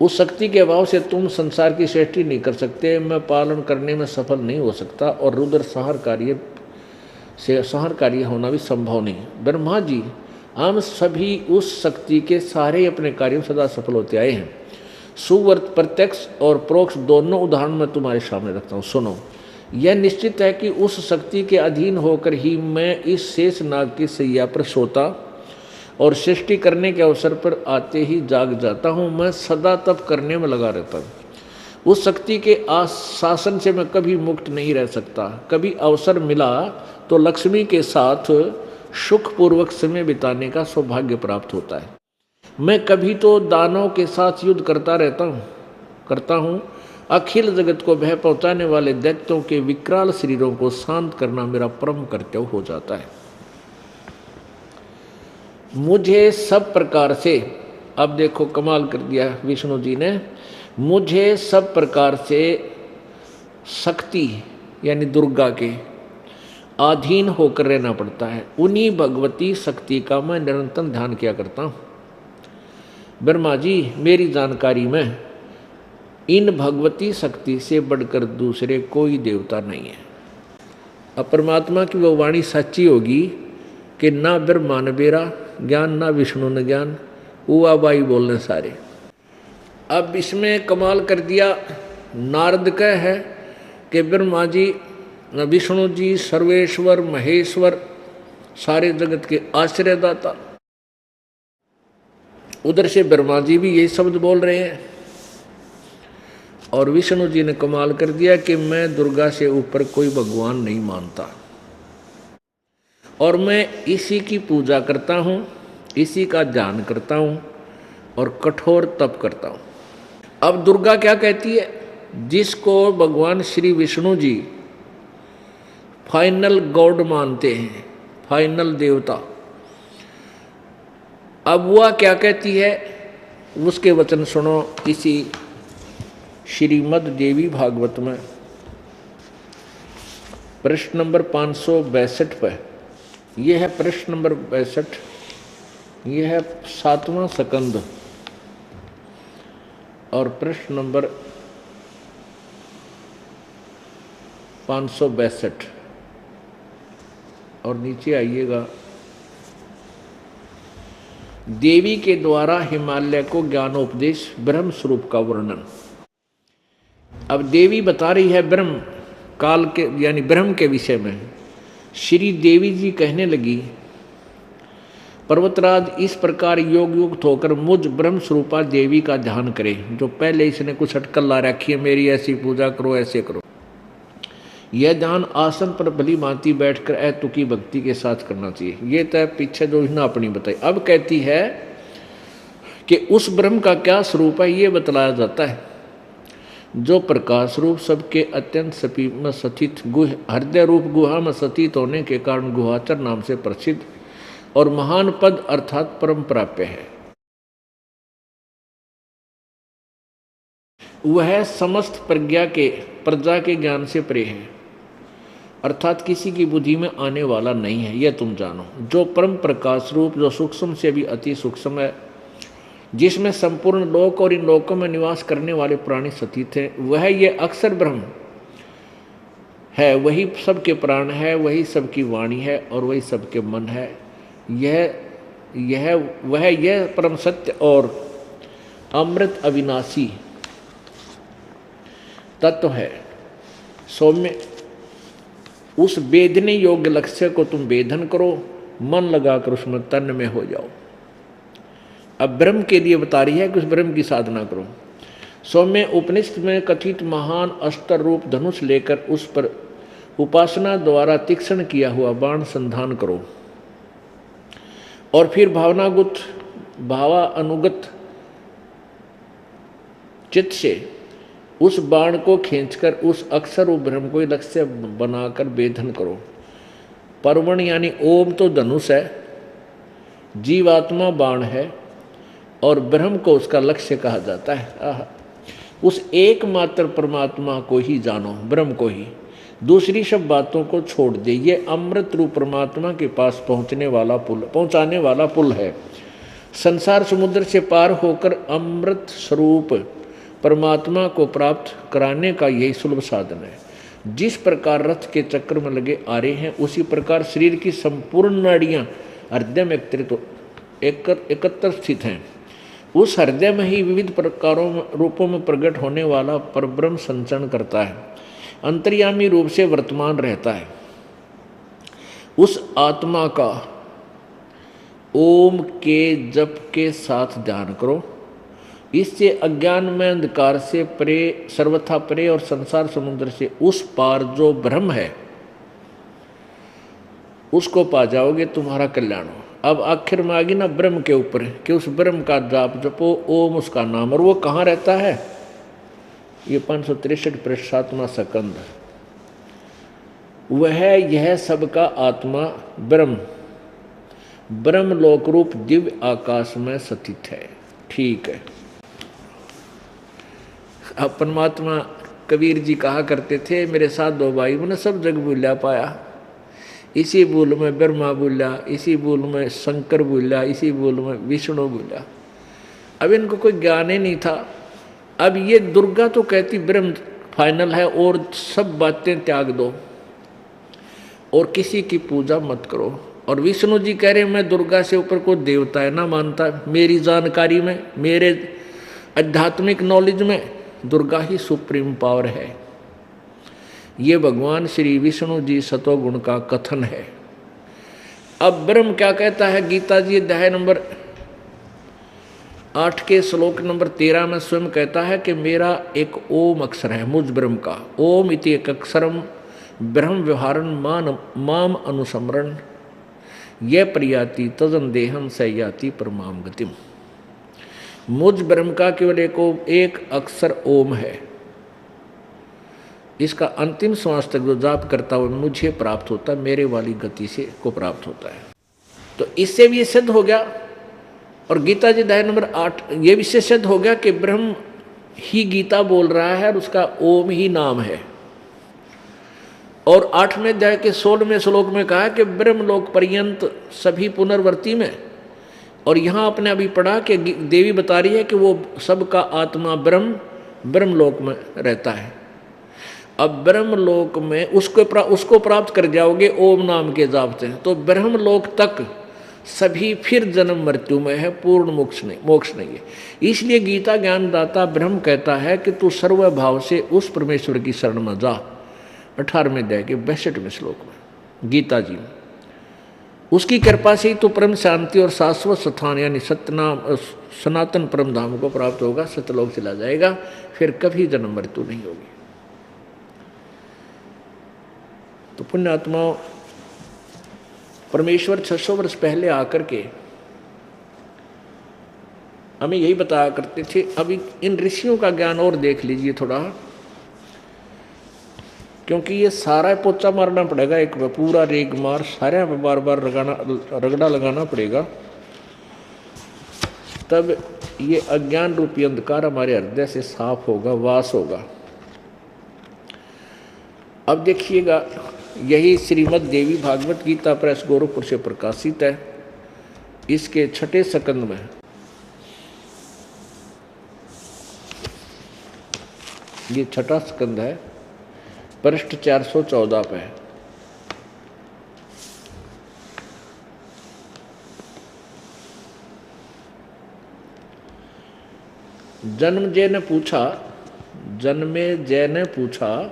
उस शक्ति के अभाव से तुम संसार की सृष्टि नहीं कर सकते, मैं पालन करने में सफल नहीं हो सकता और रुद्र संहार कार्य होना भी संभव नहीं। ब्रह्मा जी, हम सभी उस शक्ति के सारे अपने कार्यों सदा सफल होते आए हैं। सुवर्त प्रत्यक्ष और प्रोक्ष दोनों उदाहरण मैं तुम्हारे सामने रखता हूँ, सुनो। यह निश्चित है कि उस शक्ति के अधीन होकर ही मैं इस शेष नाग की सैया पर सोता और सृष्टि करने के अवसर पर आते ही जाग जाता हूँ। मैं सदा तप करने में लगा रहता हूँ। उस शक्ति के शासन से मैं कभी मुक्त नहीं रह सकता। कभी अवसर मिला तो लक्ष्मी के साथ सुखपूर्वक समय बिताने का सौभाग्य प्राप्त होता है। मैं कभी तो दानव के साथ युद्ध करता हूँ। अखिल जगत को भय पहुँचाने वाले दैत्यों के विकराल शरीरों को शांत करना मेरा परम कर्तव्य हो जाता है। मुझे सब प्रकार से, अब देखो कमाल कर दिया विष्णु जी ने, मुझे सब प्रकार से शक्ति यानी दुर्गा के अधीन होकर रहना पड़ता है। उन्हीं भगवती शक्ति का मैं निरंतर ध्यान किया करता हूँ। ब्रह्मा जी, मेरी जानकारी में इन भगवती शक्ति से बढ़कर दूसरे कोई देवता नहीं है। अब परमात्मा की वो वाणी सच्ची होगी कि ना ब्रह्मा ने बेरा ज्ञान, ना विष्णु ने ज्ञान, उआ बाई बोलने सारे। अब इसमें कमाल कर दिया, नारद का है कि ब्रह्मा जी, विष्णु जी सर्वेश्वर महेश्वर, सारे जगत के आश्रयदाता। उधर से ब्रह्मा जी भी यही शब्द बोल रहे हैं और विष्णु जी ने कमाल कर दिया कि मैं दुर्गा से ऊपर कोई भगवान नहीं मानता और मैं इसी की पूजा करता हूँ, इसी का ध्यान करता हूँ और कठोर तप करता हूँ। अब दुर्गा क्या कहती है? जिसको भगवान श्री विष्णु जी फाइनल गॉड मानते हैं, फाइनल देवता, अब वह क्या कहती है उसके वचन सुनो इसी श्रीमद् देवी भागवत में प्रश्न नंबर 562 पर, यह है प्रश्न नंबर 62, यह है 7वां स्कंद और प्रश्न नंबर 562 और नीचे आइएगा। देवी के द्वारा हिमालय को ज्ञानोपदेश, ब्रह्म स्वरूप का वर्णन। अब देवी बता रही है ब्रह्म काल के यानी ब्रह्म के विषय में। श्री देवी जी कहने लगी, पर्वतराज इस प्रकार योग युक्त होकर मुझ ब्रह्म स्वरूपा देवी का ध्यान करे। जो पहले इसने कुछ अटकल ला रखी है, मेरी ऐसी पूजा करो, ऐसे करो। यह ध्यान आसन पर भली भांति बैठकर अतुकी भक्ति के साथ करना चाहिए। ये तो पीछे जो इसने अपनी बताई। अब कहती है कि उस ब्रह्म का क्या स्वरूप है, ये बतलाया जाता है। जो प्रकाश रूप सबके अत्यंत सपी में स्थित हृदय रूप गुहा में स्थित होने के कारण गुहाचर नाम से प्रसिद्ध और महान पद अर्थात परम प्राप्य है। वह समस्त प्रजा के ज्ञान से परे है, अर्थात किसी की बुद्धि में आने वाला नहीं है, यह तुम जानो। जो परम प्रकाश रूप, जो सूक्ष्म से भी अति सूक्ष्म है, जिसमें संपूर्ण लोक और इन लोकों में निवास करने वाले प्राणी स्थित हैं, वह ये अक्षर ब्रह्म है। वही सबके प्राण है, वही सबकी वाणी है और वही सबके मन है। यह परम सत्य और अमृत अविनाशी तत्व है। सौम्य उस वेदने योग्य लक्ष्य को तुम वेदन करो, मन लगाकर उसमें तन्मय में हो जाओ। अब ब्रह्म के लिए बता रही है कि उस ब्रह्म की साधना करो। सौम्य उपनिषद में कथित महान अस्त्र रूप धनुष लेकर उस पर उपासना द्वारा तीक्ष्ण किया हुआ बाण संधान करो और फिर भावानुगत चित्त से उस बाण को खींचकर उस अक्षर रूप ब्रह्म को लक्ष्य बनाकर वेधन करो। परवण यानी ओम तो धनुष है, जीवात्मा बाण है और ब्रह्म को उसका लक्ष्य कहा जाता है। उस एकमात्र परमात्मा को ही जानो, ब्रह्म को ही। दूसरी सब बातों को छोड़ दे। ये अमृत रूप परमात्मा के पास पहुंचाने वाला पुल है। संसार समुद्र से पार होकर अमृत स्वरूप परमात्मा को प्राप्त कराने का यही सुलभ साधन है। जिस प्रकार रथ के चक्र में लगे आ रहे हैं, उसी प्रकार शरीर की संपूर्ण नाड़ियां हृदय में एकत्र स्थित हैं। उस हृदय में ही विविध प्रकारों रूपों में प्रकट होने वाला परब्रह्म संचरण करता है, अंतर्यामी रूप से वर्तमान रहता है। उस आत्मा का ओम के जप के साथ ध्यान करो। इससे अज्ञान में अंधकार से परे, सर्वथा परे और संसार समुद्र से उस पार जो ब्रह्म है उसको पा जाओगे, तुम्हारा कल्याण हो। अब आखिर में आ गई ना ब्रह्म के ऊपर कि उस ब्रह्म का जाप जपो, ओम उसका नाम। और वो कहाँ रहता है? ये 563 पृष्ठ 7वां स्कंद। वह यह सबका आत्मा ब्रह्म लोक रूप दिव्य आकाश में स्थित है। ठीक है। अब परमात्मा कबीर जी कहा करते थे, मेरे साथ दो भाई मैंने सब जग भूला पाया। इसी भूल में ब्रह्मा भूला, इसी भूल में शंकर भूला, इसी भूल में विष्णु भूला। अब इनको कोई ज्ञान ही नहीं था। अब ये दुर्गा तो कहती ब्रह्म फाइनल है और सब बातें त्याग दो और किसी की पूजा मत करो। और विष्णु जी कह रहे मैं दुर्गा से ऊपर कोई देवता है ना मानता। मेरी जानकारी में, मेरे आध्यात्मिक नॉलेज में दुर्गा ही सुप्रीम पावर है। ये भगवान श्री विष्णु जी सतोगुण का कथन है। अब ब्रह्म क्या कहता है? गीता जी अध्याय नंबर 8 के श्लोक नंबर 13 में स्वयं कहता है कि मेरा एक ओम अक्षर है, मुझ ब्रह्म का। ओम इति एक अक्षरम ब्रह्म व्यवहारन माम अनुसमरण यह प्रियाति तजन देहम सयाति परमाम गतिम। मुझ ब्रह्म का केवल एक अक्षर ओम है। इसका अंतिम श्वास तक जो जाप करता हुआ मुझे प्राप्त होता है, मेरे वाली गति से को प्राप्त होता है। तो इससे भी ये सिद्ध हो गया। और गीता जी अध्याय नंबर 8 ये भी सिद्ध हो गया कि ब्रह्म ही गीता बोल रहा है और उसका ओम ही नाम है। और 8वें अध्याय के 16वें श्लोक में कहा कि ब्रह्मलोक पर्यंत सभी पुनर्वर्ती में। और यहाँ आपने अभी पढ़ा कि देवी बता रही है कि वो सबका आत्मा ब्रह्मलोक में रहता है। अब ब्रह्मलोक में उसको प्राप्त कर जाओगे ओम नाम के जाप से, तो ब्रह्मलोक तक सभी फिर जन्म मृत्यु में है, पूर्ण मोक्ष नहीं है। इसलिए गीता ज्ञानदाता ब्रह्म कहता है कि तू सर्वभाव से उस परमेश्वर की शरण में जा। 18वें अध्याय के 62वें श्लोक में गीता जी में, उसकी कृपा से ही तो परम शांति और शाश्वत स्थान यानी सनातन परम धाम को प्राप्त होगा, सतलोक चला जाएगा, फिर कभी जन्म मृत्यु नहीं होगी। तो पुण्यात्माओं, परमेश्वर 600 वर्ष पहले आकर के हमें यही बताया करते थे। अभी इन ऋषियों का ज्ञान और देख लीजिए थोड़ा, क्योंकि ये सारा पोचा मारना पड़ेगा, एक पूरा रेग मार सारे पे बार बार रगड़ा लगाना पड़ेगा, तब ये अज्ञान रूपी अंधकार हमारे हृदय से साफ होगा, वास होगा। अब देखिएगा, यही श्रीमद् देवी भागवत गीता प्रेस गोरखपुर से प्रकाशित है। इसके 6ठे स्कंद में ये 6ठा स्कंद है, पृष्ठ 414 पे है। जन्मे जय ने पूछा,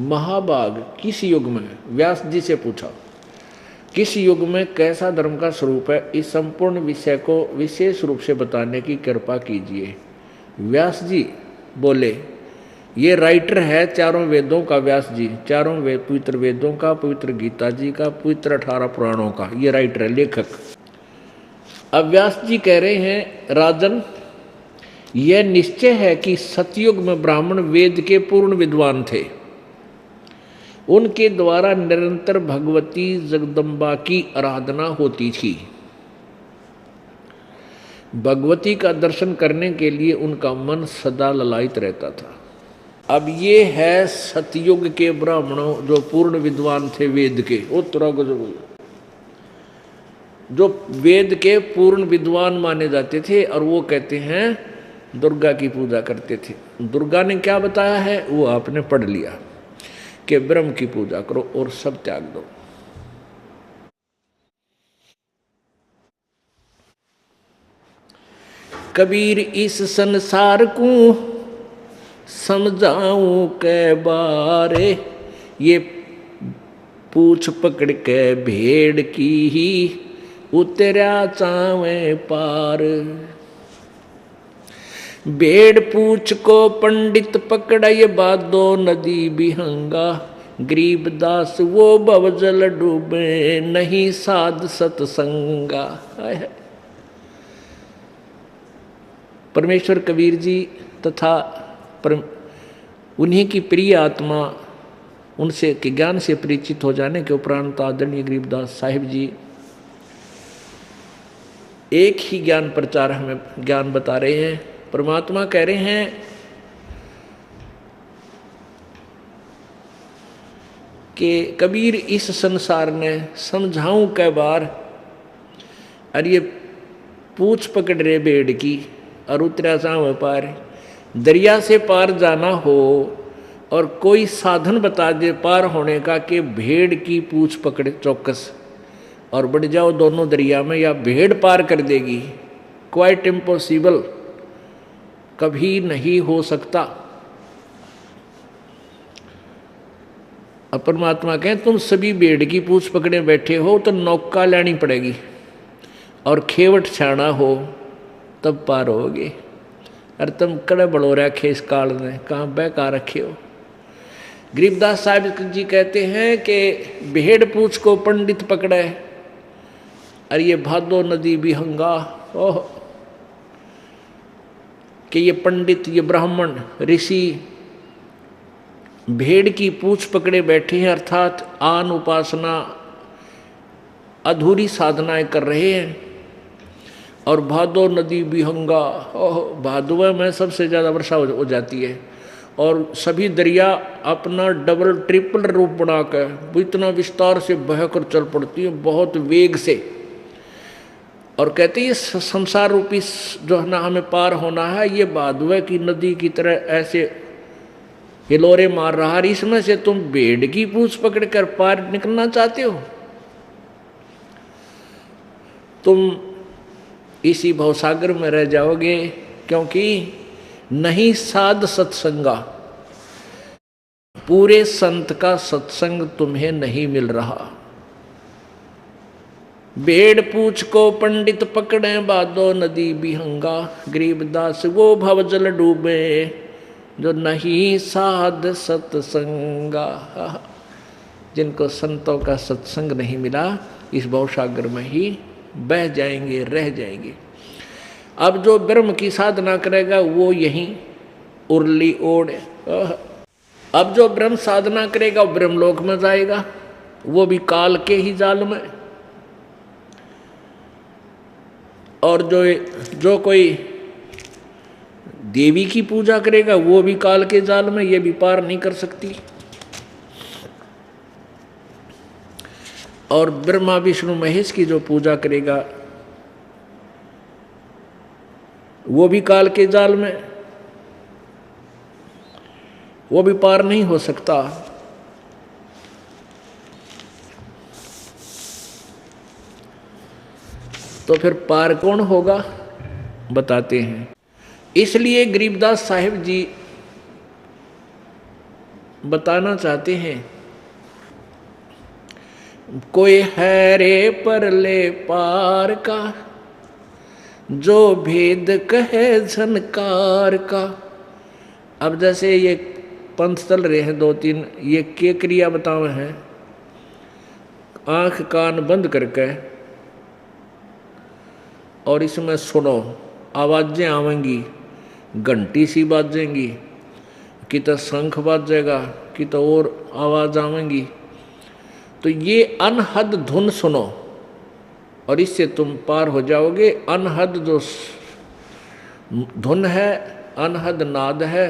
महाभाग किस युग में, व्यास जी से पूछा, किस युग में कैसा धर्म का स्वरूप है, इस संपूर्ण विषय को विशेष रूप से बताने की कृपा कीजिए। व्यास जी बोले, ये राइटर है चारों वेदों का, व्यास जी चारों पवित्र वेदों का, पवित्र गीता जी का, पवित्र 18 पुराणों का ये राइटर है, लेखक। अब व्यास जी कह रहे हैं, राजन यह निश्चय है कि सतयुग में ब्राह्मण वेद के पूर्ण विद्वान थे। उनके द्वारा निरंतर भगवती जगदम्बा की आराधना होती थी। भगवती का दर्शन करने के लिए उनका मन सदा ललायित रहता था। अब ये है सतयुग के ब्राह्मणों जो पूर्ण विद्वान थे वेद के, जो वेद के पूर्ण विद्वान माने जाते थे, और वो कहते हैं दुर्गा की पूजा करते थे। दुर्गा ने क्या बताया है वो आपने पढ़ लिया कि ब्रह्म की पूजा करो और सब त्याग दो। कबीर इस संसार को समझाऊं के बारे, ये पूछ पकड़ के भेड़ की ही उतरा चावे पार। भेड़ पूछ को पंडित पकड़ाए बादो नदी बिहंगा, गरीबदास वो भवजल डूबे नहीं साध सतसंगा। परमेश्वर कबीर जी तथा उन्हीं की प्रिय आत्मा, उनसे के ज्ञान से परिचित हो जाने के उपरांत आदरणीय गरीबदास साहिब जी एक ही ज्ञान प्रचार हमें ज्ञान बता रहे हैं। परमात्मा कह रहे हैं कि कबीर इस संसार ने समझाऊं कै बार, और ये पूछ पकड़ रहे भेड़ की और उतरा साव पार। दरिया से पार जाना हो और कोई साधन बता दे पार होने का कि भेड़ की पूछ पकड़े चौकस और बढ़ जाओ दोनों दरिया में, या भेड़ पार कर देगी, क्वाइट इम्पॉसिबल, कभी नहीं हो सकता। अब परमात्मा कहें तुम सभी भेड़ की पूछ पकड़े बैठे हो तो नौका लेनी पड़ेगी और खेवट छाना हो तब पार होगे। अरे तुम कड़े बड़ो रखे इस काल में, कहाँ बहका रखे हो। गरीबदास साहिब जी कहते हैं कि भेड़ पूछ को पंडित पकड़े, अरे ये भादो नदी बिहंगा, ओह कि ये पंडित, ये ब्राह्मण ऋषि भेड़ की पूछ पकड़े बैठे हैं, अर्थात आन उपासना अधूरी साधनाएं कर रहे हैं। और भादो नदी बिहंगा, ओह भादुआ में सबसे ज़्यादा वर्षा हो जाती है, और सभी दरिया अपना डबल ट्रिपल रूप बनाकर वो इतना विस्तार से बहकर चल पड़ती है, बहुत वेग से। और कहते हैं ये संसार रूपी जो है ना हमें पार होना है, ये बादुए की नदी की तरह ऐसे हिलोरे मार रहा है, इसमें से तुम भेड़ की पूंछ पकड़कर पार निकलना चाहते हो? तुम इसी भवसागर में रह जाओगे, क्योंकि नहीं साध सत्संगा, पूरे संत का सत्संग तुम्हें नहीं मिल रहा। भेड़ पूछ को पंडित पकड़े बादो नदी बिहंगा, गरीबदास वो भवजल डूबे जो नहीं साध सत्संगा। जिनको संतों का सत्संग नहीं मिला इस भवसागर में ही बह जाएंगे, रह जाएंगे। अब जो ब्रह्म की साधना करेगा वो यहीं उर्ली ओढ़। अब जो ब्रह्म साधना करेगा वो ब्रह्मलोक में जाएगा, वो भी काल के ही जाल में। और जो कोई देवी की पूजा करेगा वो भी काल के जाल में, ये भी पार नहीं कर सकती। और ब्रह्मा विष्णु महेश की जो पूजा करेगा वो भी काल के जाल में, वो भी पार नहीं हो सकता। तो फिर पार कौन होगा बताते हैं। इसलिए गरीबदास साहिब जी बताना चाहते हैं, कोई है रे परले पार का जो भेद कहे झनकार का। अब जैसे ये पंथ चल रहे हैं 2-3, ये के क्रिया बतावे हैं, आंख कान बंद करके और इसमें सुनो, आवाजें आवेंगी, घंटी सी बाजेंगी, कि तो शंख बाजेगा, कि तो और आवाज आवेंगी। तो ये अनहद धुन सुनो और इससे तुम पार हो जाओगे। अनहद जो धुन है, अनहद नाद है,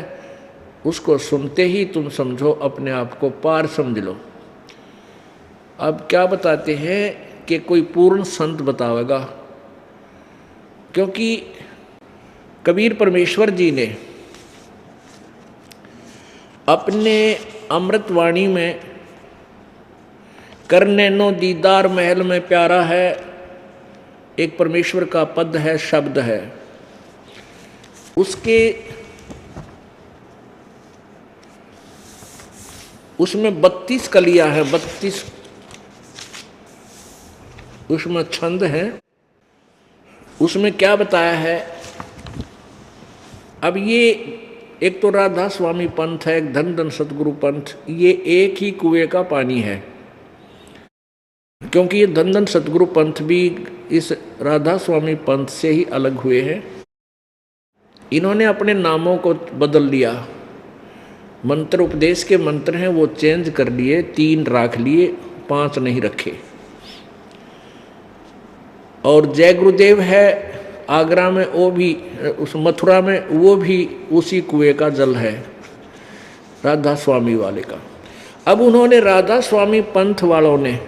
उसको सुनते ही तुम समझो अपने आप को पार समझ लो। अब क्या बताते हैं कि कोई पूर्ण संत बतावेगा, क्योंकि कबीर परमेश्वर जी ने अपने अमृतवाणी में करने नो दीदार महल में प्यारा है, एक परमेश्वर का पद है, शब्द है। उसमें 32 कलियां हैं, 32 उसमें छंद हैं। उसमें क्या बताया है, अब ये एक तो राधा स्वामी पंथ है, एक धन धन सतगुरु पंथ, ये एक ही कुएं का पानी है। क्योंकि ये धन धन सतगुरु पंथ भी इस राधा स्वामी पंथ से ही अलग हुए हैं। इन्होंने अपने नामों को बदल लिया, मंत्र उपदेश के मंत्र हैं वो चेंज कर लिए, 3 राख लिए, 5 नहीं रखे। और जय गुरुदेव है आगरा में, वो भी उस मथुरा में, वो भी उसी कुएं का जल है, राधा स्वामी वाले का। अब उन्होंने राधा स्वामी पंथ वालों ने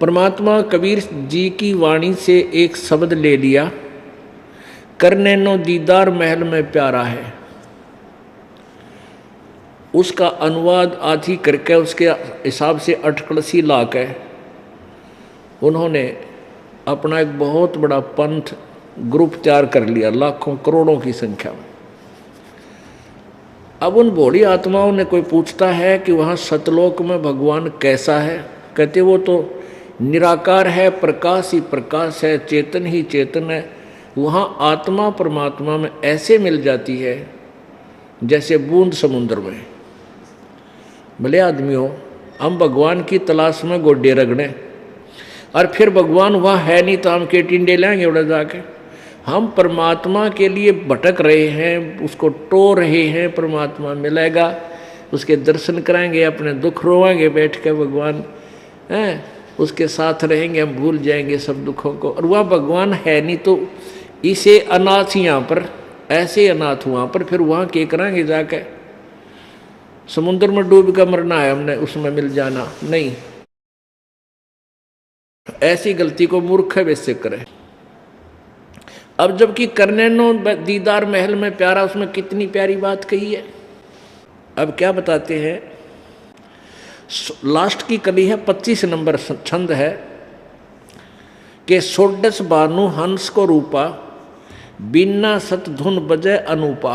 परमात्मा कबीर जी की वाणी से एक शब्द ले लिया, करने नो दीदार महल में प्यारा है। उसका अनुवाद आधी करके उसके हिसाब से अटकलसी ला के उन्होंने अपना एक बहुत बड़ा पंथ ग्रुप तैयार कर लिया, लाखों करोड़ों की संख्या में। अब उन भोली आत्माओं ने, कोई पूछता है कि वहाँ सतलोक में भगवान कैसा है, कहते वो तो निराकार है, प्रकाश ही प्रकाश है, चेतन ही चेतन है। वहाँ आत्मा परमात्मा में ऐसे मिल जाती है जैसे बूंद समुद्र में। भले आदमियों, हम भगवान की तलाश में गोड्डे रगड़े और फिर भगवान वहाँ है नहीं तो हम के टिंडे लेंगे उड़ा जाके। हम परमात्मा के लिए भटक रहे हैं, उसको टो रहे हैं, परमात्मा मिलेगा, उसके दर्शन कराएंगे, अपने दुख रोएंगे बैठ के, भगवान हैं उसके साथ रहेंगे, हम भूल जाएंगे सब दुखों को। और वह भगवान है नहीं तो इसे अनाथ यहाँ पर ऐसे अनाथ हुआ पर फिर वहाँ के कराएंगे जाके? समुद्र में डूब कर मरना है हमने, उसमें मिल जाना नहीं। ऐसी गलती को मूर्ख वैसे करे। अब जबकि करने नो दीदार महल में प्यारा, उसमें कितनी प्यारी बात कही है। अब क्या बताते हैं, लास्ट की कली है 25 नंबर छंद है कि सोडस बानु हंस को रूपा, बिना सत धुन बजय अनूपा,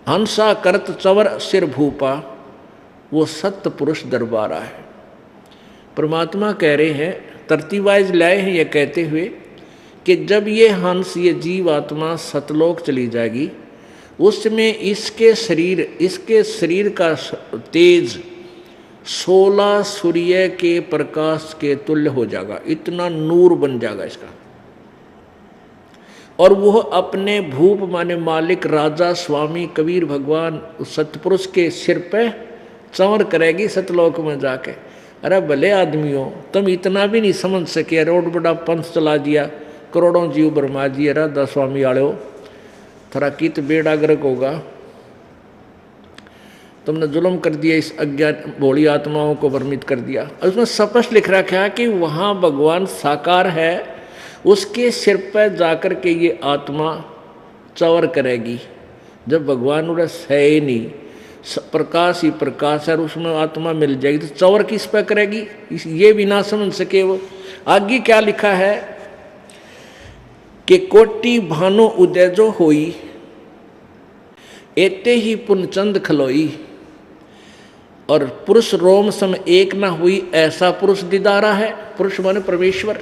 हंसा करत चवर सिर भूपा, वो सत्य पुरुष दरबारा है। परमात्मा कह रहे हैं, तरतीब वाइज लाए हैं ये कहते हुए कि जब ये हंस, ये जीव आत्मा सतलोक चली जाएगी, उसमें इसके शरीर का तेज 16 सूर्य के प्रकाश के तुल्य हो जाएगा, इतना नूर बन जाएगा इसका। और वह अपने भूप माने मालिक, राजा, स्वामी, कबीर भगवान सतपुरुष के सिर पे चंवर करेगी सतलोक में जाके। अरे भले आदमियों, तुम इतना भी नहीं समझ सके, रोड बड़ा पंथ चला दिया, करोड़ों जीव बरमा दिए, राधा स्वामी आड़ो थरा कित बेड़ा गर्क होगा। तुमने जुल्म कर दिया, इस अज्ञान भोली आत्माओं को भ्रमित कर दिया। उसमें स्पष्ट लिख रखा है कि वहाँ भगवान साकार है, उसके सिर पर जाकर के ये आत्मा चवर करेगी। जब भगवान उड़स है ही नहीं, प्रकाश ही प्रकाश है, और उसमें आत्मा मिल जाएगी, तो चवर किस पर करेगी? ये भी ना समझ सके वो। आगे क्या लिखा है कि कोटि भानो उदय जो होई, एते ही पुनचंद खलोई, और पुरुष रोम सम एक ना हुई, ऐसा पुरुष दीदारा है। पुरुष माने परमेश्वर,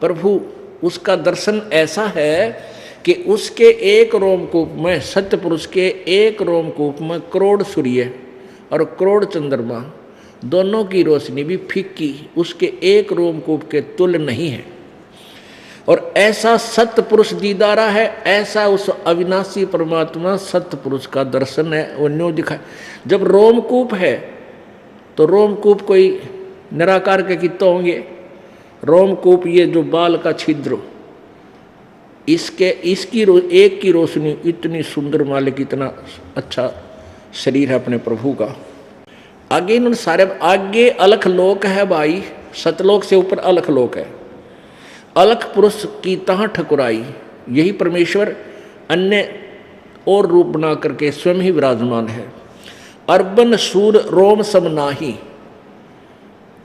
प्रभु, उसका दर्शन ऐसा है कि उसके एक रोमकूप में, सत्य पुरुष के एक रोमकूप में करोड़ सूर्य और करोड़ चंद्रमा, दोनों की रोशनी भी फीकी उसके एक रोमकूप के तुल्य नहीं है। और ऐसा सत्य पुरुष दीदारा है, ऐसा उस अविनाशी परमात्मा सत्य पुरुष का दर्शन है, वो न्यों दिखाए। जब रोमकूप है तो रोमकूप कोई निराकार के कितने होंगे? रोमकूप ये जो बाल का छिद्र, इसकी एक की रोशनी इतनी सुंदर, मालिक इतना अच्छा शरीर है अपने प्रभु का। आगे इन्होंने सारे, आगे अलख लोक है भाई, सतलोक से ऊपर अलख लोक है। अलख पुरुष की तहाँ ठकुराई, यही परमेश्वर अन्य और रूप बना करके स्वयं ही विराजमान है। अर्बन सूर रोम सम नाही,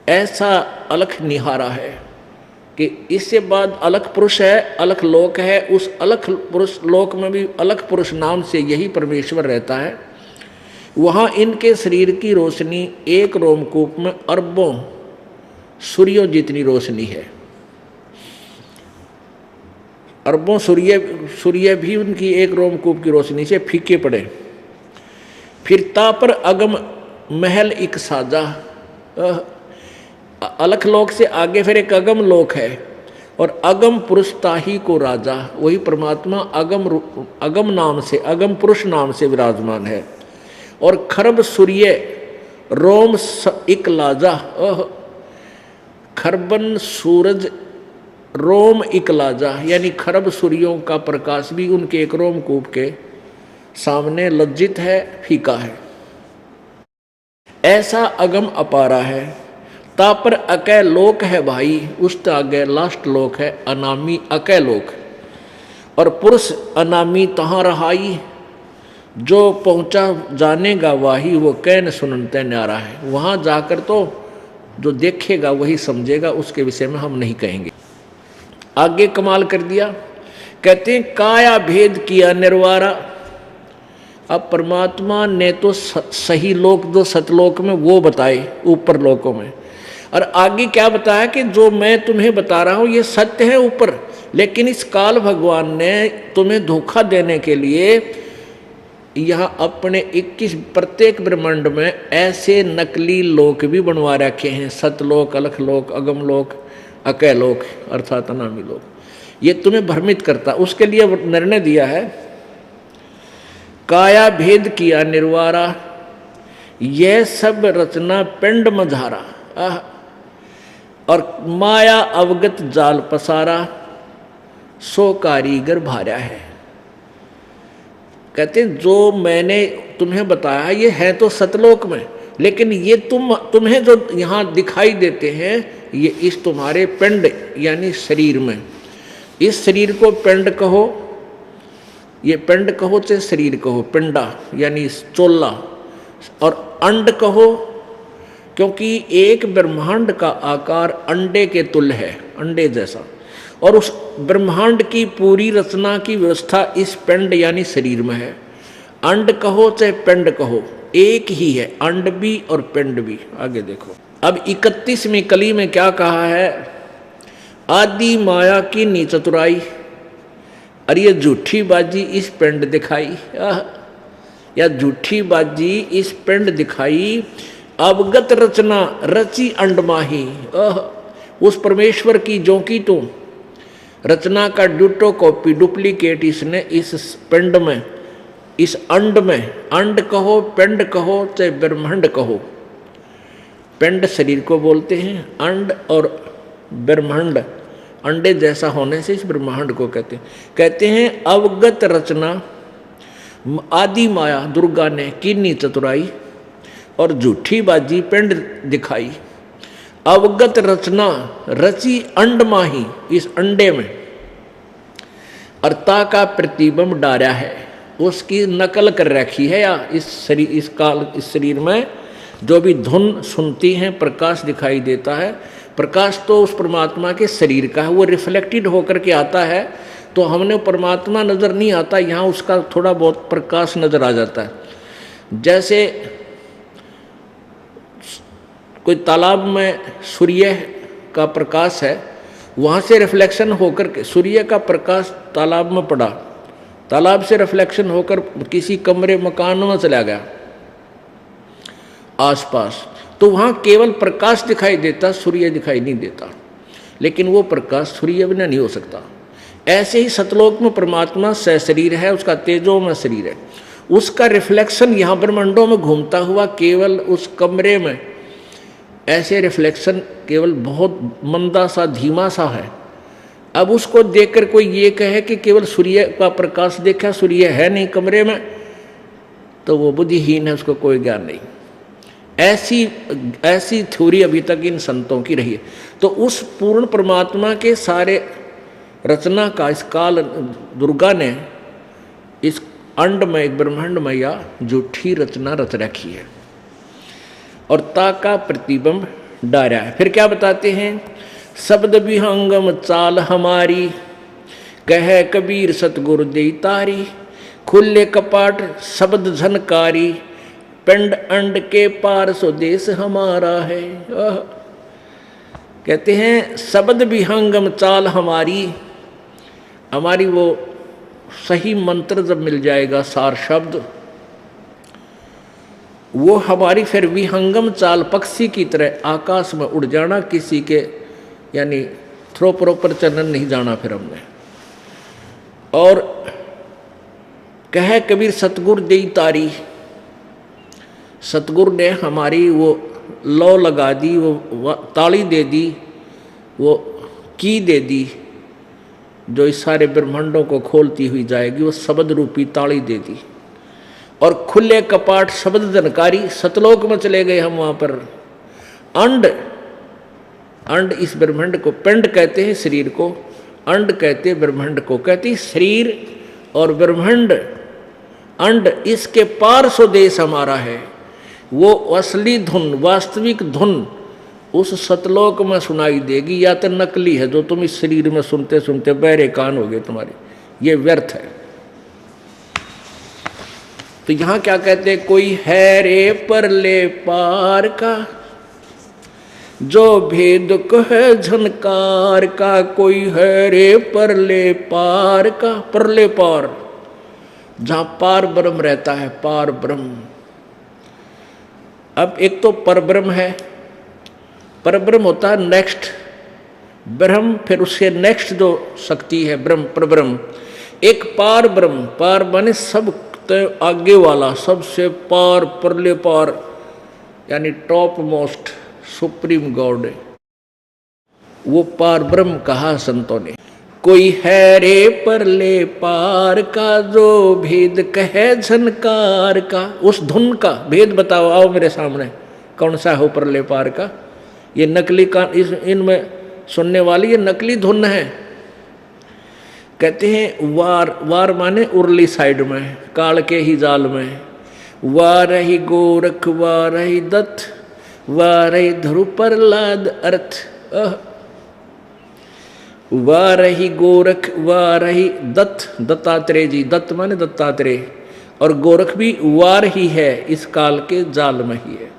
ऐसा अलख निहारा है कि इससे बाद अलख पुरुष है, अलख लोक है। उस अलख पुरुष लोक में भी अलख पुरुष नाम से यही परमेश्वर रहता है। वहाँ इनके शरीर की रोशनी एक रोमकूप में अरबों सूर्यों जितनी रोशनी है। अरबों सूर्य भी उनकी एक रोमकूप की रोशनी से फीके पड़े। फिर तापर अगम महल एक साजा, अलख लोक से आगे फिर एक अगम लोक है, और अगम पुरुष ताही को राजा, वही परमात्मा अगम नाम से, अगम पुरुष नाम से विराजमान है। और खरब सूर्य रोम एक लाजा, खरबन सूरज रोम एक लाजा, यानी खरब सूर्यों का प्रकाश भी उनके एक रोमकूप के सामने लज्जित है, फीका है। ऐसा अगम अपारा है। तापर अकै लोक है भाई, उस आगे लास्ट लोक है अनामी अकै लोक। और पुरुष अनामी तहाँ रहाई, जो पहुँचा जानेगा वाही, वो कैन सुनते न्यारा है। वहाँ जाकर तो जो देखेगा वही समझेगा, उसके विषय में हम नहीं कहेंगे। आगे कमाल कर दिया, कहते हैं काया भेद किया निर्वारा। अब परमात्मा ने तो सही लोक जो सतलोक में वो बताए ऊपर लोकों में, और आगे क्या बताया कि जो मैं तुम्हें बता रहा हूँ ये सत्य है ऊपर, लेकिन इस काल भगवान ने तुम्हें धोखा देने के लिए यहाँ अपने 21 प्रत्येक ब्रह्मांड में ऐसे नकली लोक भी बनवा रखे हैं। सतलोक, अलखलोक, अगमलोक, अकैलोक अर्थात अनामी लोक। ये तुम्हें भ्रमित करता, उसके लिए निर्णय दिया है काया भेद किया निर्वारा, यह सब रचना पिंड मझारा, और माया अवगत जाल पसारा, सो कारीगर भार्या है। कहते हैं जो मैंने तुम्हें बताया ये है तो सतलोक में, लेकिन ये तुम्हें जो यहाँ दिखाई देते हैं ये इस तुम्हारे पिंड यानी शरीर में। इस शरीर को पिंड कहो, ये पिंड कहो चाहे शरीर कहो, पिंडा यानी चोला, और अंड कहो क्योंकि एक ब्रह्मांड का आकार अंडे के तुल्य है, अंडे जैसा, और उस ब्रह्मांड की पूरी रचना की व्यवस्था इस पिंड यानी शरीर में है। अंड कहो चाहे पिंड कहो एक ही है, अंड भी और पिंड भी। आगे देखो अब 31वीं कली में क्या कहा है, आदि माया की नीचतुराई, अरे ये झूठी बाजी इस पिंड दिखाई, या झूठी बाजी इस पिंड दिखाई, अवगत रचना रची अंडमाही, उस परमेश्वर की जो की तू रचना का ड्यूटो कॉपी डुप्लीकेट इसने इस पिंड में, इस अंड में, अंड कहो पिंड कहो चाहे ब्रह्मांड कहो, पिंड शरीर को बोलते हैं, अंड और ब्रह्मांड अंडे जैसा होने से इस ब्रह्मांड को कहते हैं अवगत रचना आदि माया दुर्गा ने कीनी चतुराई और झूठी बाजी पिंड दिखाई, अवगत रचना रची अंड माही, इस अंडे में अर्ता का प्रतिबिंब डारा है, उसकी नकल कर रखी है, या इस शरीर इस शरीर में जो भी धुन सुनती हैं प्रकाश दिखाई देता है, प्रकाश तो उस परमात्मा के शरीर का है, वो रिफ्लेक्टेड होकर के आता है, तो हमने परमात्मा नज़र नहीं आता, यहाँ उसका थोड़ा बहुत प्रकाश नज़र आ जाता है। जैसे कोई तालाब में सूर्य का प्रकाश है, वहाँ से रिफ्लेक्शन होकर के सूर्य का प्रकाश तालाब में पड़ा, तालाब से रिफ्लेक्शन होकर किसी कमरे मकान में चला गया आसपास, तो वहाँ केवल प्रकाश दिखाई देता, सूर्य दिखाई नहीं देता, लेकिन वो प्रकाश सूर्य बिना नहीं हो सकता। ऐसे ही सतलोक में परमात्मा सशरीर है, उसका तेजो में शरीर है, उसका रिफ्लेक्शन यहाँ ब्रह्मांडों में घूमता हुआ केवल उस कमरे में ऐसे रिफ्लेक्शन केवल बहुत मंदा सा धीमा सा है। अब उसको देखकर कोई ये कहे कि केवल सूर्य का प्रकाश देखा, सूर्य है नहीं कमरे में, तो वो बुद्धिहीन है, उसको कोई ज्ञान नहीं। ऐसी थ्योरी अभी तक इन संतों की रही है। तो उस पूर्ण परमात्मा के सारे रचना का इस काल दुर्गा ने इस अंड में एक ब्रह्मांड में या झूठी रचना रच रखी है और ता का प्रतिबिंब डारा है। फिर क्या बताते हैं, शब्द विहंगम चाल हमारी, कह कबीर सतगुरु दे तारी, खुले कपाट शब्द झनकारी, पिंड अंड के पार स्वदेश हमारा है। कहते हैं शब्द विहंगम चाल हमारी, हमारी वो सही मंत्र जब मिल जाएगा, सार शब्द, वो हमारी फिर विहंगम चाल पक्षी की तरह आकाश में उड़ जाना, किसी के यानी थ्रो प्रॉपर चलन नहीं जाना फिर हमने। और कह कबीर सतगुरु दे तारी, सतगुरु ने हमारी वो लौ लगा दी, वो ताली दे दी, वो की दे दी जो इस सारे ब्रह्मांडों को खोलती हुई जाएगी, वो शब्द रूपी ताली दे दी। और खुले कपाट शब्द जनकारी, सतलोक में चले गए हम वहाँ पर। अंड, अंड इस ब्रह्मांड को, पिंड कहते हैं शरीर को, अंड कहते हैं ब्रह्मांड को, कहते हैं शरीर और ब्रह्मांड अंड इसके पार स्वदेश हमारा है। वो असली धुन, वास्तविक धुन उस सतलोक में सुनाई देगी, या तो नकली है जो तुम इस शरीर में सुनते सुनते बहरे कान हो गए तुम्हारे, ये व्यर्थ है। तो यहां क्या कहते हैं, कोई है रे परले पार का, जो भेद कहे झनकार का, कोई है रे परले पार का, परले पार जहां पार ब्रह्म रहता है, पार ब्रह्म। अब एक तो परब्रह्म है, परब्रह्म होता है नेक्स्ट ब्रह्म, फिर उससे नेक्स्ट जो शक्ति है ब्रह्म, परब्रह्म। एक पार ब्रह्म, पार माने सब आगे वाला, सबसे पार, परले पार, यानी टॉप मोस्ट सुप्रीम गॉड, वो पार ब्रह्म कहा संतों ने। कोई है रे परले पार का जो भेद कहे झनकार का। उस धुन का भेद बताओ, आओ मेरे सामने, कौन सा हो परले पार का। ये नकली का, इनमें सुनने वाली ये नकली धुन है। कहते हैं वार, वार माने उर्ली साइड में, काल के ही जाल में। वारही गोरख वारही दत्त वारही ध्रुव प्रहलाद अर्थ। वारही गोरख वारही दत्त, दत्तात्रेय जी, दत्त माने दत्तात्रेय, और गोरख भी वार ही है, इस काल के जाल में ही है।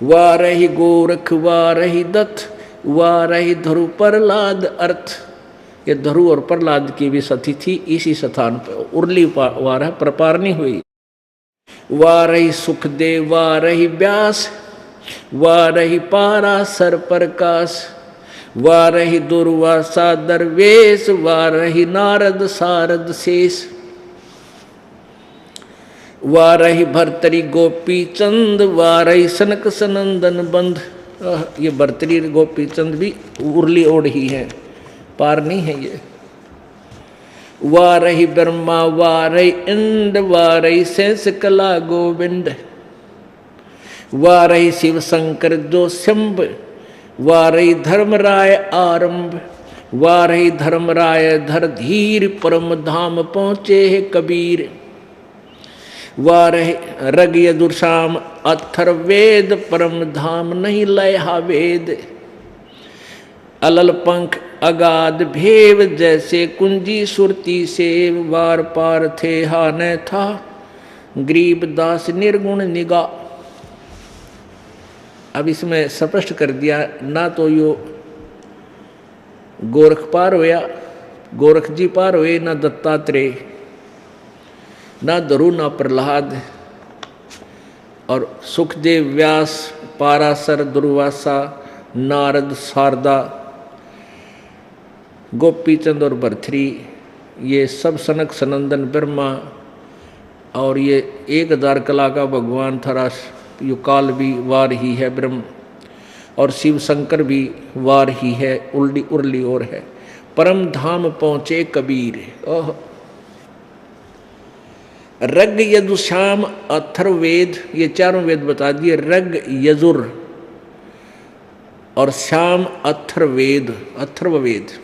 वारही गोरख वारही दत्त वारही ध्रुव प्रहलाद अर्थ। ये ध्रुव और प्रहलाद की भी सती थी इसी स्थान पर, उर्ली वार है, प्रपारनी हुई। वारही सुखदेव वारही व्यास वारही पाराशर प्रकाश वारही दुर्वासा दरवेश वारही नारद सारद शेष। वारही भर्तरी गोपी चंद वारही सनक सनंदन बंध। ये भर्तरी गोपी चंद भी उर्ली ओढ़ ही है, पार नहीं है ये। वारही ब्रह्मा वारही इंद वारही शेष कला गोविंद वारही शिव शंकर जो शंभ वारही धर्मराय आरंभ वारही धर्मराय धर धीर परम धाम पहुँचे है कबीर। वारही रग यदुर्शाम अथर वेद परम धाम नहीं लयहा वेद। अलल पंख अगाध भेव जैसे कुंजी सुरती सेव वार पार थे हा न था गरीब दास निर्गुण निगा। अब इसमें स्पष्ट कर दिया, ना तो यो गोरख पार होया, गोरख जी पार हुए, ना दत्तात्रेय, ना ध्रुव, ना प्रहलाद, और सुखदेव व्यास पाराशर दुर्वासा नारद शारदा गोपीचंद और भर्तरी, ये सब सनक सनंदन ब्रह्मा, और ये 1000 कला का भगवान थरा, यो काल भी वार ही है ब्रह्म, और शिव शंकर भी वार ही है, उर्ली उर्ली और है। परम धाम पहुँचे कबीर। ओह, रग यजुश्याम अथर्ववेद, ये चारों वेद बता दिए। रग यजुर और श्याम अथर्ववेद, अथर्ववेद।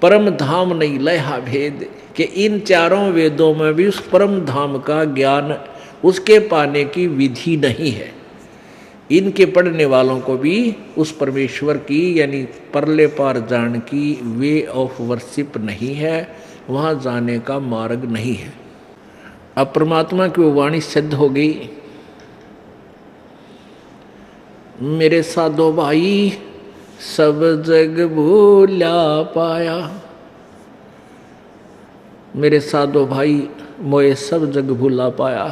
परम धाम नहीं लयहा भेद, कि इन चारों वेदों में भी उस परम धाम का ज्ञान, उसके पाने की विधि नहीं है। इनके पढ़ने वालों को भी उस परमेश्वर की यानी परले पार जान की वे ऑफ वर्शिप नहीं है, वहाँ जाने का मार्ग नहीं है। अब परमात्मा की वो वाणी सिद्ध हो गई। मेरे साधो भाई सब जग भूला पाया, मेरे साधो भाई मोए सब जग भूला पाया।